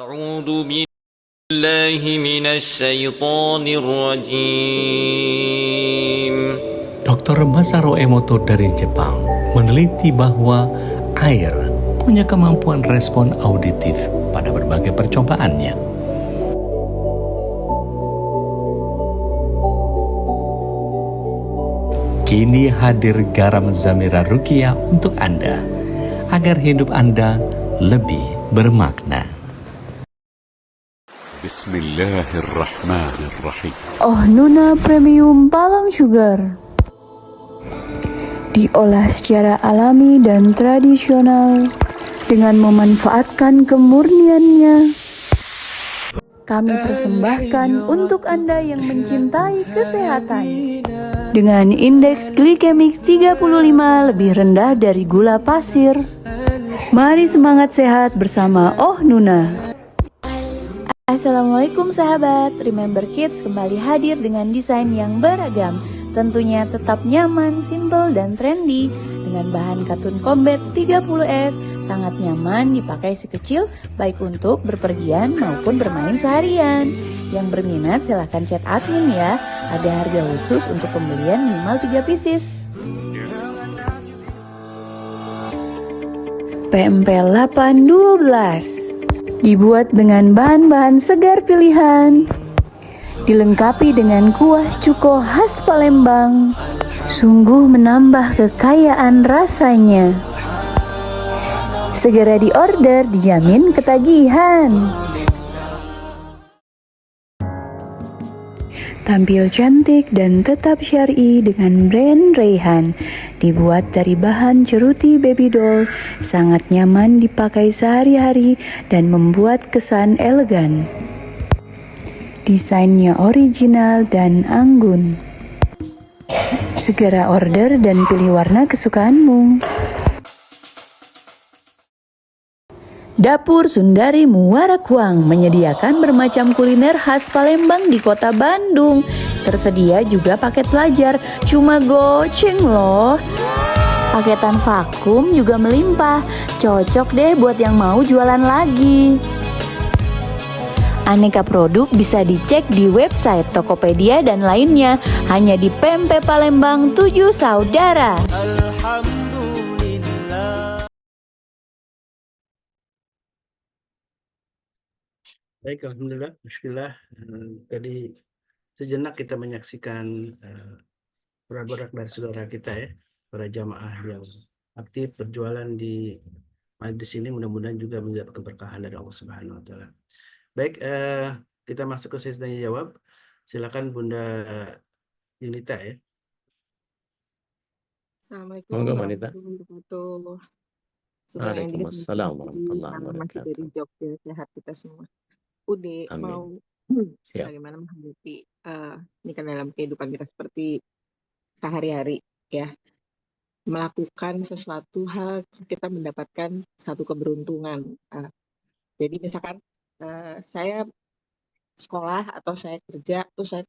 A'udzu billahi minasy syaithanir rajim. Dr. Masaru Emoto dari Jepang meneliti bahwa air punya kemampuan respon auditif pada berbagai percobaannya. Kini hadir garam Zamira Ruqyah untuk Anda, agar hidup Anda lebih bermakna. Bismillahirrahmanirrahim. Oh Nuna Premium Palm Sugar diolah secara alami dan tradisional dengan memanfaatkan kemurniannya. Kami persembahkan untuk Anda yang mencintai kesehatan. Dengan indeks glikemik 35 lebih rendah dari gula pasir. Mari semangat sehat bersama Oh Nuna. Assalamualaikum sahabat, Remember Kids kembali hadir dengan desain yang beragam. Tentunya tetap nyaman, simple, dan trendy. Dengan bahan katun combat 30S, sangat nyaman dipakai si kecil, baik untuk berpergian maupun bermain seharian. Yang berminat silahkan chat admin ya, ada harga khusus untuk pembelian minimal 3 pieces. PMP 812 dibuat dengan bahan-bahan segar pilihan, dilengkapi dengan kuah cuko khas Palembang, sungguh menambah kekayaan rasanya. Segera diorder, dijamin ketagihan. Tampil cantik dan tetap syar'i dengan brand Rayhan. Dibuat dari bahan ceruti baby doll, sangat nyaman dipakai sehari-hari dan membuat kesan elegan. Desainnya original dan anggun. Segera order dan pilih warna kesukaanmu. Dapur Sundari Muara Kuang menyediakan bermacam kuliner khas Palembang di kota Bandung. Tersedia juga paket pelajar, cuma goceng loh. Paketan vakum juga melimpah, cocok deh buat yang mau jualan lagi. Aneka produk bisa dicek di website Tokopedia dan lainnya, hanya di Pempe Palembang 7 Saudara. Baik, alhamdulillah, bismillah. Tadi sejenak kita menyaksikan produk dari saudara kita ya, para jamaah yang aktif berjualan di majlis ini, mudah-mudahan juga mendapat keberkahan dari Allah Subhanahu wa taala. Baik, kita masuk ke sesi tanya jawab. Silakan Bunda Yunita ya. Assalamualaikum Monggo, Wanita. warahmatullahi wabarakatuh. Waalaikumsalam warahmatullahi Masih wabarakatuh. dari Jogja, sehat kita semua. Ude Amin. mau Siap. bagaimana menghadapi ini kan dalam kehidupan kita seperti sehari-hari ya, melakukan sesuatu hal kita mendapatkan satu keberuntungan. Jadi misalkan saya sekolah atau saya kerja, terus saya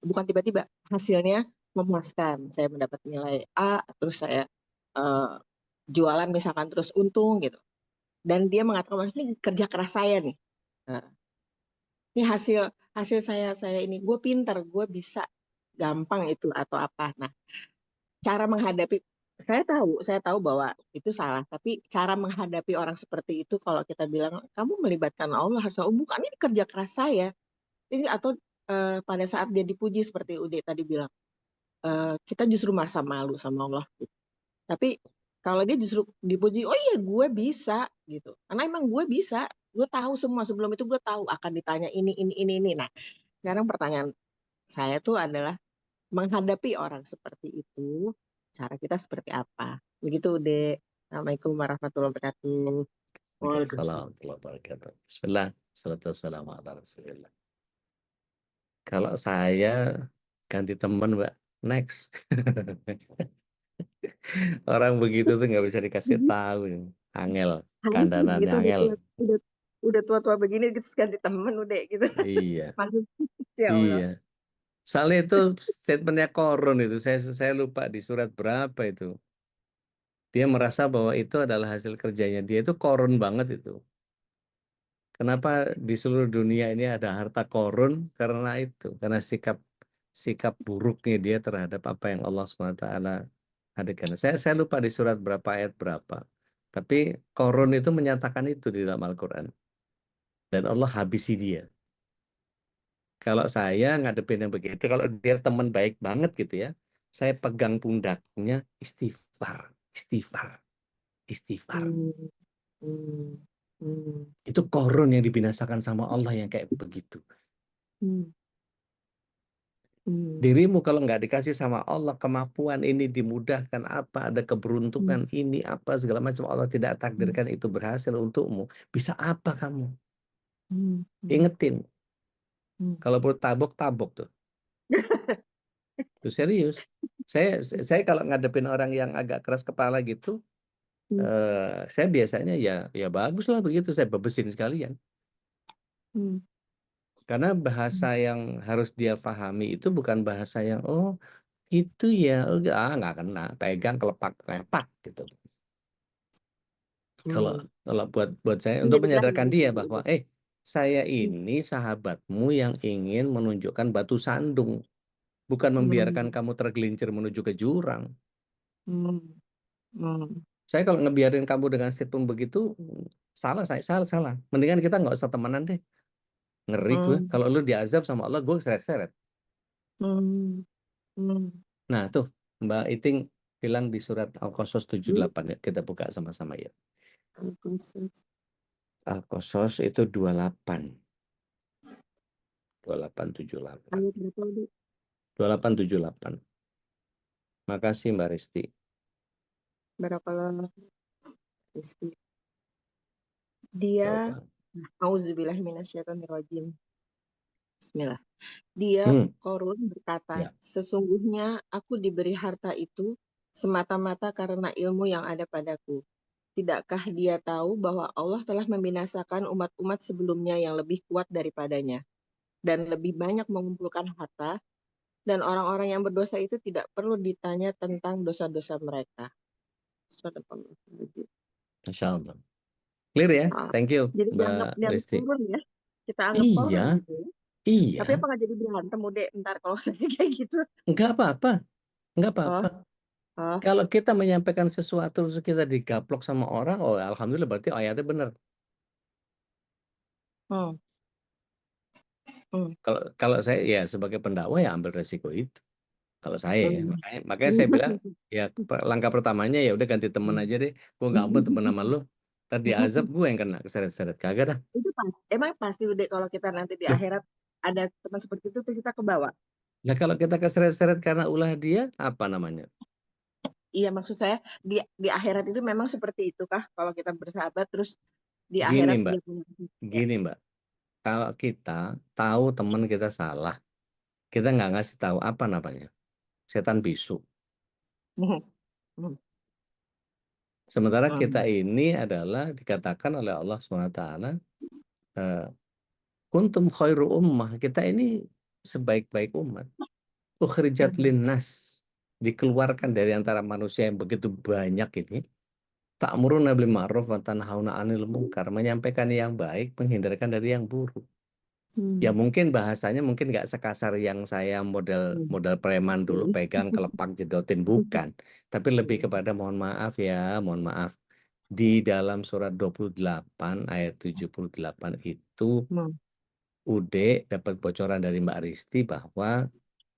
bukan tiba-tiba hasilnya memuaskan, saya mendapat nilai A, terus saya jualan misalkan terus untung gitu, dan dia mengatakan ini kerja keras saya nih, ini hasil saya ini, gue pinter, gue bisa, gampang itu atau apa. Nah, cara menghadapi, saya tahu bahwa itu salah, tapi cara menghadapi orang seperti itu, kalau kita bilang kamu melibatkan Allah, harus bukan ini kerja keras saya ini, atau pada saat dia dipuji seperti Ude tadi bilang, kita justru merasa malu sama Allah gitu. Tapi kalau dia justru dipuji, oh iya gue bisa gitu, karena emang gue bisa, gue tahu semua, sebelum itu gue tahu akan ditanya ini. Nah, Sekarang pertanyaan saya tuh adalah menghadapi orang seperti itu, cara kita seperti apa? Begitu, Dek. Assalamualaikum warahmatullahi wabarakatuh. Waalaikumsalam. Assalamualaikum warahmatullahi wabarakatuh. Bismillah. Salatu wassalamu ala Rasulillah. Kalau saya ganti teman, Mbak. Next. Orang begitu tuh nggak bisa dikasih tahu. Angel. Harus Kandanannya gitu angel. udah tua-tua begini gitu terus ganti temen udah gitu. Iya. Maksudnya, ya Allah. Iya. Soalnya itu statementnya Korun itu. Saya lupa di surat berapa itu. Dia merasa bahwa itu adalah hasil kerjanya. Dia itu korun banget itu. Kenapa di seluruh dunia ini ada harta korun? Karena itu. Karena sikap buruknya dia terhadap apa yang Allah SWT hadirkan. Saya lupa di surat berapa ayat berapa. Tapi korun itu menyatakan itu di dalam Al-Quran. Dan Allah habisi dia. Kalau saya ngadepin yang begitu, kalau dia teman baik banget gitu ya, saya pegang pundaknya istighfar, istighfar, istighfar. Hmm, hmm, hmm, Itu korun yang dibinasakan sama Allah yang kayak begitu. hmm, hmm, Dirimu kalau nggak dikasih sama Allah kemampuan ini dimudahkan apa, ada keberuntungan hmm, ini apa segala macam Allah tidak hmm, takdirkan itu berhasil untukmu. Bisa apa kamu? hmm, hmm, Ingetin, hmm. kalau perlu tabok tabok tuh. Itu serius. Saya kalau ngadepin orang yang agak keras kepala gitu, Hmm, saya biasanya ya bagus lah begitu saya bebesin sekalian. hmm, Karena bahasa yang harus dia pahami itu bukan bahasa yang oh gitu ya, oh, nggak kena, pegang kelepak kelepak gitu. Kalau hmm. kalau buat saya Ini untuk jadi berani menyadarkan gitu, dia Bu. bahwa saya Hmm, ini sahabatmu yang ingin menunjukkan batu sandung, bukan membiarkan hmm, kamu tergelincir menuju ke jurang. hmm, hmm, Saya kalau ngebiarin kamu dengan statement begitu, salah saya salah salah. Mendingan kita nggak usah temenan deh. Ngeri gue. hmm, Kalau lu diazab sama Allah, gue seret-seret. hmm, hmm. Nah tuh Mbak Iting bilang di surat Al-Qasas Hmm, 78 ya. Kita buka sama-sama ya. khusus. Al-Qasas itu 28. 2878. Ayat berapa, Bu? 2878. Makasih Mbak Risti. Barakallah. Dia, Coba. auzubillahiminasyaitonirrajim. Bismillah. Dia, Hmm, Korun, berkata, ya. sesungguhnya aku diberi harta itu semata-mata karena ilmu yang ada padaku. Tidakkah dia tahu bahwa Allah telah membinasakan umat-umat sebelumnya yang lebih kuat daripadanya dan lebih banyak mengumpulkan harta, dan orang-orang yang berdosa itu tidak perlu ditanya tentang dosa-dosa mereka. Sadaqallahul Masya Allah. Clear ya? Ah, Thank you jadi Mbak dianggap dianggap Risti. korun ya. Kita anggap Iya, korun gitu ya. Tapi apa iya. nggak jadi berantem udah ntar kalau saya kayak gitu? Nggak apa-apa. Nggak Oh, apa-apa. oh, Kalau kita menyampaikan sesuatu terus kita digaplok sama orang, oh alhamdulillah berarti ayatnya benar. hmm, hmm, Kalau saya ya sebagai pendakwah ya ambil resiko itu. Kalau saya ya, hmm. makanya saya bilang ya langkah pertamanya ya udah ganti temen aja deh. Gue nggak mau temen sama lu. Tadi azab gue yang kena keseret-seret kagak dah. Itu pasti, emang pasti udah kalau kita nanti di Loh, akhirat ada teman seperti itu tuh kita ke bawah. nah kalau kita keseret-seret karena ulah dia apa namanya? Iya, maksud saya di akhirat itu memang seperti itu kah kalau kita bersahabat terus di Gini akhirat Mbak, dia punya ya. gini Mbak. Kalau kita tahu teman kita salah, kita nggak ngasih tahu apa namanya? Setan bisu. Hmm, hmm, Sementara kita hmm, ini adalah dikatakan oleh Allah SWT, eh, kuntum khairu ummah. Kita ini sebaik-baik umat. Ukhrijat hmm, linnas. Dikeluarkan dari antara manusia yang begitu banyak ini. Ta'muruna bil ma'ruf wa tanhauna 'anil munkar. Menyampaikan yang baik, menghindarkan dari yang buruk. Ya hmm, mungkin bahasanya mungkin nggak sekasar yang saya model hmm. model preman dulu Oke. pegang kelepak jedotin bukan. Tapi lebih kepada mohon maaf ya, mohon maaf. Di dalam surat 28 ayat 78 itu Hmm, Ude dapat bocoran dari Mbak Risti bahwa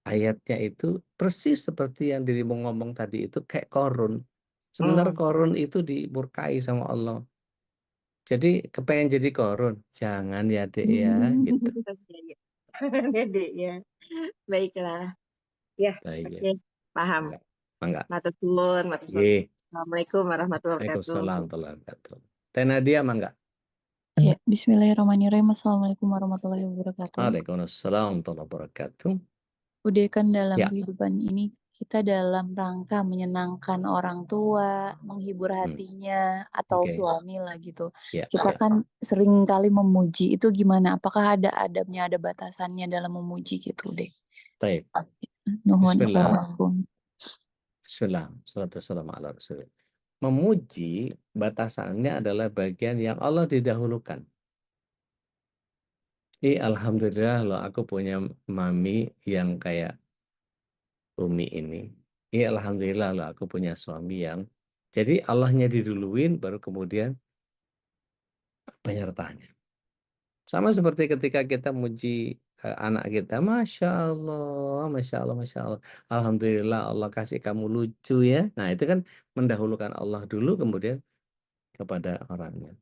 ayatnya itu persis seperti yang dirimu ngomong tadi itu kayak korun. Sebenarnya hmm. korun itu dimurkai sama Allah. Jadi kepengen jadi korun, jangan ya dek ya gitu. Iya, iya. Dede ya. Baiklah. Ya, Baik ya. oke. Paham. Enggak. Mangga. Matur suwun, matur suwun. Nggih. Assalamualaikum warahmatullahi wabarakatuh. Waalaikumsalam warahmatullahi wabarakatuh. Teh Nadia mangga. Ya, Bismillahirrahmanirrahim. Assalamualaikum warahmatullahi wabarakatuh. Waalaikumsalam warahmatullahi wabarakatuh. Udah kan dalam Ya. kehidupan ini kita dalam rangka menyenangkan orang tua, menghibur hatinya, atau Oke. suami lah gitu. Ya. Kita Ya. kan sering kali memuji. Itu gimana? Apakah ada adabnya, ada batasannya dalam memuji gitu deh? Baik. Nuhun Bismillah. Assalamualaikum. Bismillah. Salatu wassalamu ala Rasulillah. Memuji batasannya adalah bagian yang Allah didahulukan. Alhamdulillah loh aku punya mami yang kayak Umi ini. Alhamdulillah loh aku punya suami yang jadi Allahnya diduluin baru kemudian penyertanya. Sama seperti ketika kita muji anak kita, Masya Allah, Masya Allah, Masya Allah. Alhamdulillah Allah kasih kamu lucu ya. Nah itu kan mendahulukan Allah dulu kemudian kepada orangnya.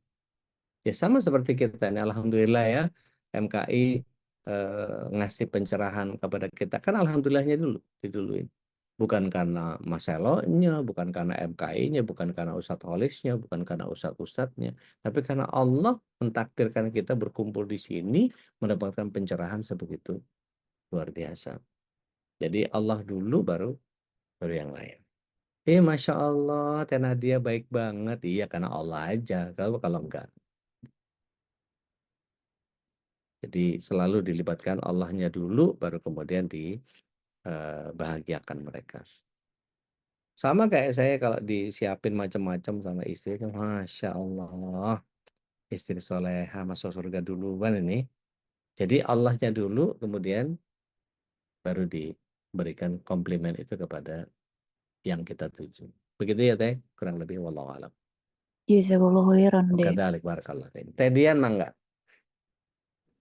Ya sama seperti kita ini, alhamdulillah ya MKI ngasih pencerahan kepada kita kan alhamdulillahnya dulu diduluin. Bukan karena Mas Elonya, bukan karena MKI-nya, bukan karena Ustadz Holisnya, bukan karena Ustadz-Ustadznya, tapi karena Allah mentakdirkan kita berkumpul di sini mendapatkan pencerahan sebegitu luar biasa. Jadi Allah dulu baru yang lain. Masya Allah, Teh Nadia baik banget. Iya karena Allah aja. Kalau enggak. Jadi selalu dilibatkan Allahnya dulu, baru kemudian dibahagiakan mereka. Sama kayak saya kalau disiapin macam-macam sama istri, Masya Allah, istri soleha masuk surga duluan ini. Jadi Allahnya dulu, kemudian baru diberikan komplimen itu kepada yang kita tuju. Begitu ya Teh, kurang lebih wallahu alam. Jazakallahu khairan deh. Wakadzalik barakallah. Teh Dian mangga.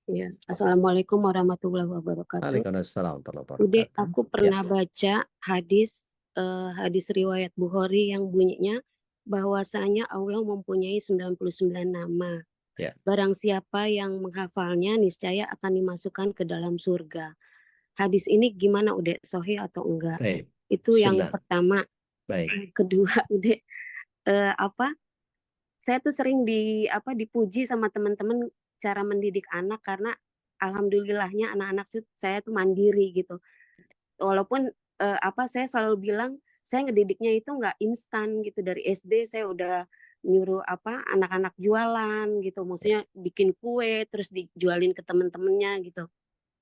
Ya, Assalamualaikum warahmatullahi wabarakatuh. Waalaikumsalam warahmatullahi Udah, wabarakatuh. aku pernah baca hadis riwayat Bukhari yang bunyinya bahwasanya Allah mempunyai 99 nama. Ya. Barang siapa yang menghafalnya niscaya akan dimasukkan ke dalam surga. Hadis ini gimana udah sahih atau enggak? Baik. Itu yang Bismillah. pertama. Baik. Kedua, udah saya tuh sering dipuji sama teman-teman cara mendidik anak karena alhamdulillahnya anak-anak saya tuh mandiri gitu. Walaupun saya selalu bilang saya ngedidiknya itu nggak instan gitu, dari SD saya udah nyuruh anak-anak jualan gitu, maksudnya bikin kue terus dijualin ke temen-temennya gitu.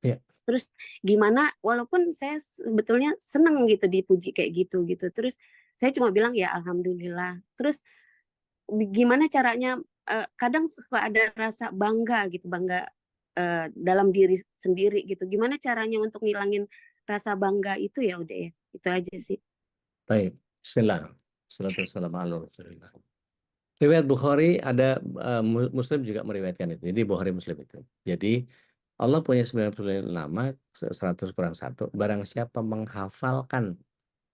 Ya. Terus gimana, walaupun saya sebetulnya seneng gitu dipuji kayak gitu. Terus saya cuma bilang ya alhamdulillah. Terus gimana caranya, kadang suka ada rasa bangga gitu, bangga dalam diri sendiri gitu. Gimana caranya untuk ngilangin rasa bangga itu ya udah ya, itu aja sih. Baik, Bismillah. Salatu wassalamu ala Rasulillah. Riwayat Bukhari ada Muslim juga meriwayatkan itu. Jadi Bukhari Muslim itu. Jadi Allah punya 99 nama, 100 kurang 1. Barang siapa menghafalkan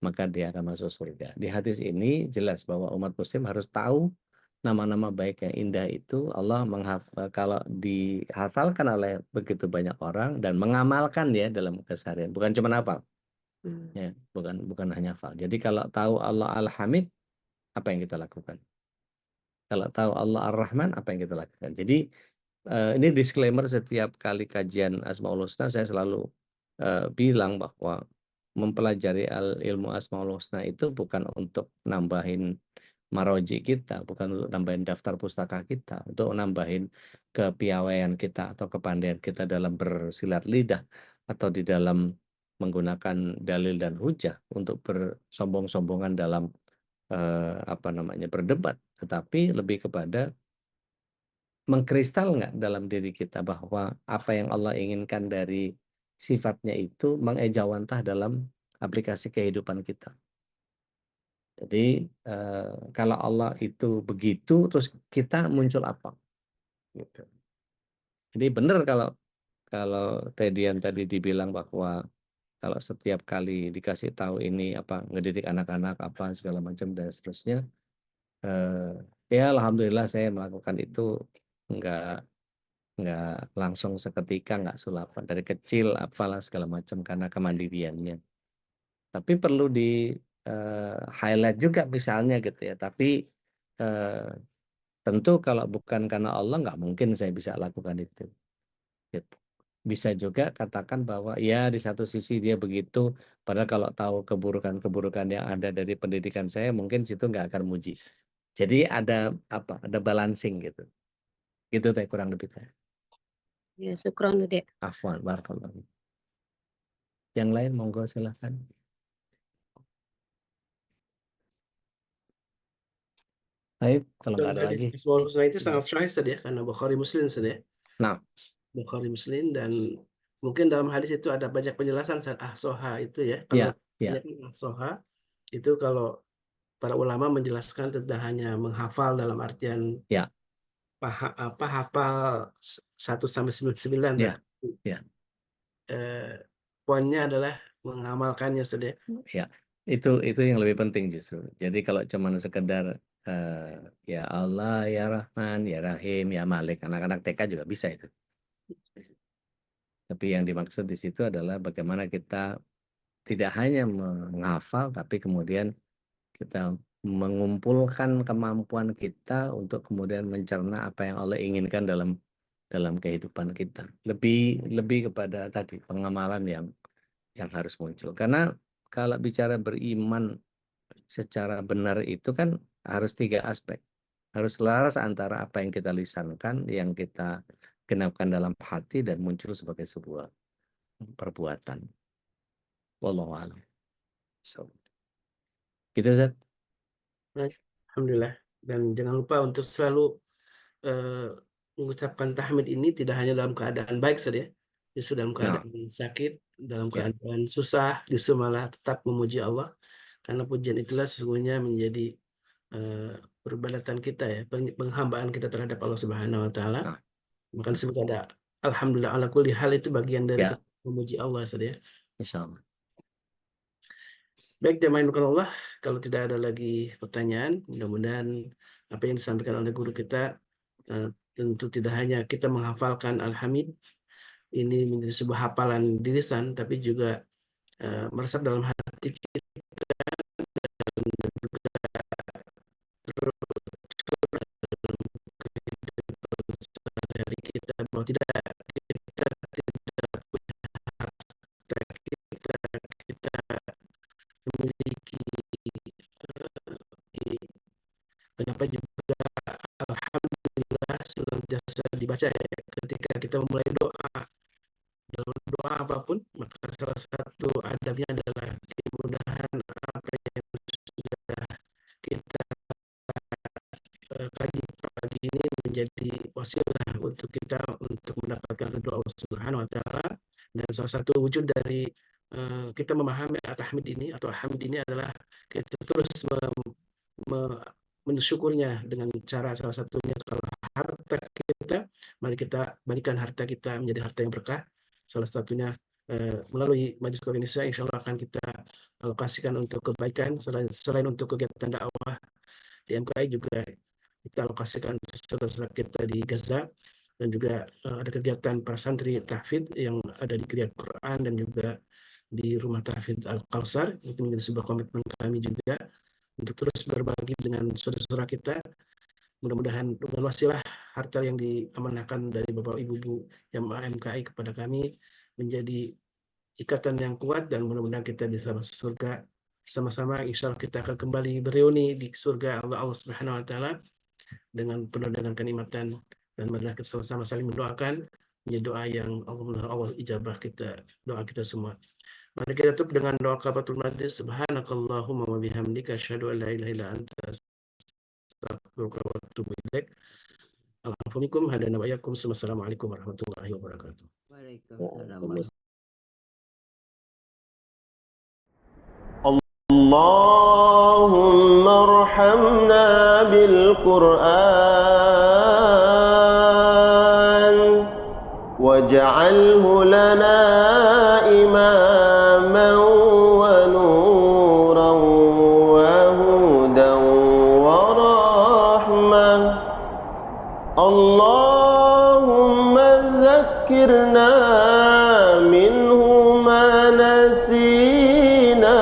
maka dia akan masuk surga. Di hadis ini jelas bahwa umat muslim harus tahu nama-nama baik yang indah itu Allah kalau dihafalkan oleh begitu banyak orang dan mengamalkan ya dalam keseharian, bukan cuma hafal. Ya, bukan hanya hafal. Jadi kalau tahu Allah Al-Hamid, apa yang kita lakukan? Kalau tahu Allah Ar-Rahman, apa yang kita lakukan? Jadi ini disclaimer setiap kali kajian Asmaul Husna saya selalu bilang bahwa mempelajari ilmu Asmaul Husna itu bukan untuk nambahin maroji kita, bukan untuk nambahin daftar pustaka kita, untuk nambahin kepiawaian kita atau kepandaian kita dalam bersilat lidah atau di dalam menggunakan dalil dan hujah untuk bersombong-sombongan dalam berdebat, tetapi lebih kepada mengkristal nggak dalam diri kita bahwa apa yang Allah inginkan dari sifatnya itu mengejawantah dalam aplikasi kehidupan kita. Jadi kalau Allah itu begitu, terus kita muncul apa? Gitu. Jadi benar kalau Teh Dian tadi dibilang bahwa kalau setiap kali dikasih tahu ini ngedidik anak-anak segala macam dan seterusnya, ya alhamdulillah saya melakukan itu nggak nggak langsung seketika, nggak sulapan dari kecil apalah segala macam karena kemandiriannya. Tapi perlu di highlight juga misalnya gitu ya. Tapi tentu kalau bukan karena Allah nggak mungkin saya bisa lakukan itu. Gitu. Bisa juga katakan bahwa ya di satu sisi dia begitu, padahal kalau tahu keburukan-keburukan yang ada dari pendidikan saya mungkin situ nggak akan muji. Jadi ada balancing gitu. Gitu teh kurang lebih teh. Ya, syukron Dek. Afwan, barakallah. Yang lain monggo silahkan. Baik, kalau nggak ada lagi. Asmaul Husna itu sangat sahih Ustaz ya, karena Bukhari Muslim Ustaz ya. Nah, Bukhari Muslim, dan mungkin dalam hadis itu ada banyak penjelasan Ustaz. Ahsoha itu ya. ya, Kalau ahsoha itu kalau para ulama menjelaskan tidak hanya menghafal dalam artian Ya. hafal 1 sampai 99. Ya, ya. Poinnya adalah mengamalkannya Ustaz ya. Ya, itu yang lebih penting justru. Jadi kalau cuma sekedar ya Allah, ya Rahman, ya Rahim, ya Malik, anak-anak TK juga bisa itu. Tapi yang dimaksud di situ adalah bagaimana kita tidak hanya menghafal, tapi kemudian kita mengumpulkan kemampuan kita untuk kemudian mencerna apa yang Allah inginkan dalam kehidupan kita. Lebih kepada tadi pengamalan yang harus muncul. Karena kalau bicara beriman secara benar itu kan harus 3 aspek. Harus selaras antara apa yang kita lisankan, yang kita genapkan dalam hati, dan muncul sebagai sebuah perbuatan. Wallahu a'lam. So, gitu Zat. Alhamdulillah. Dan jangan lupa untuk selalu mengucapkan tahmid ini tidak hanya dalam keadaan baik saja, justru dalam keadaan sakit, dalam keadaan susah, justru malah tetap memuji Allah. Karena pujian itulah sesungguhnya menjadi peribadatan kita ya, penghambaan kita terhadap Allah Subhanahu wa taala. Maka disebut ada alhamdulillah ala kulli hal, itu bagian dari memuji Allah saja. Insyaallah. Baik jemaah Allah, kalau tidak ada lagi pertanyaan, mudah-mudahan apa yang disampaikan oleh guru kita tentu tidak hanya kita menghafalkan Al-Hamid ini menjadi sebuah hafalan di lisan, tapi juga meresap dalam hati kita dari kita, bahwa kita memiliki kenapa juga alhamdulillah senantiasa dibaca ya, ketika kita memulai doa, dalam doa apapun, maka salah satu adabnya adalah kemudahan apa yang sudah kita kaji pagi ini menjadi wasilah untuk kita untuk mendapatkan ridho Allah Subhanahu wa taala. Dan salah satu wujud dari kita memahami at-tahmid ini atau hamid ini adalah kita terus mensyukurnya dengan cara salah satunya kalau harta kita, mari kita berikan harta kita menjadi harta yang berkah. Salah satunya melalui Majelis Qur'an Indonesia, insya Allah akan kita alokasikan untuk kebaikan, selain untuk kegiatan dakwah di MKI, juga kita alokasikan saudara-saudara kita di Gaza, dan juga ada kegiatan para santri tahfidz yang ada di Kriyat Quran dan juga di Rumah Tahfidz Al-Kausar. Itu menjadi sebuah komitmen kami juga untuk terus berbagi dengan saudara-saudara kita. Mudah-mudahan dengan wasilah harta yang diamanahkan dari Bapak Ibu jamaah MKI kepada kami menjadi ikatan yang kuat, dan mudah-mudahan kita bisa masuk surga bersama-sama. Insya Allah kita akan kembali bereuni di surga Allah Subhanahu wa taala dengan penuh dengan kenikmatan, dan marilah kita sama-sama saling mendoakan menjadi doa yang Allah ijabah kita, doa kita semua. Mari kita tutup dengan doa kafaratul majlis. Subhanakallahumma wa bihamdika asyhadu an la ilaha illa anta astaghfiruka wa atubu ilaik. Alhamdulillah, hadana wa iyyakum. Wassalamualaikum warahmatullahi wabarakatuh. Waalaikumsalam. اللهم ارحمنا بالقرآن واجعله لنا إماما ونورا وهدى ورحمة. اللهم وذكرنا منه ما نسينا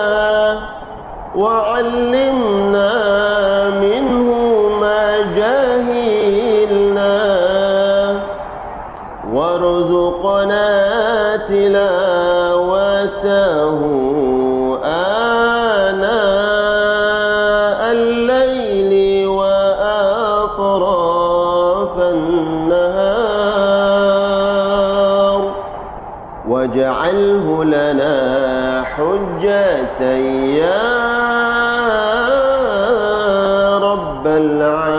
وعلمنا منه ما جهلنا وارزقنا تلاوته آناء الليل وأطراف النهار واجعله لنا حجة يا رب العالمين.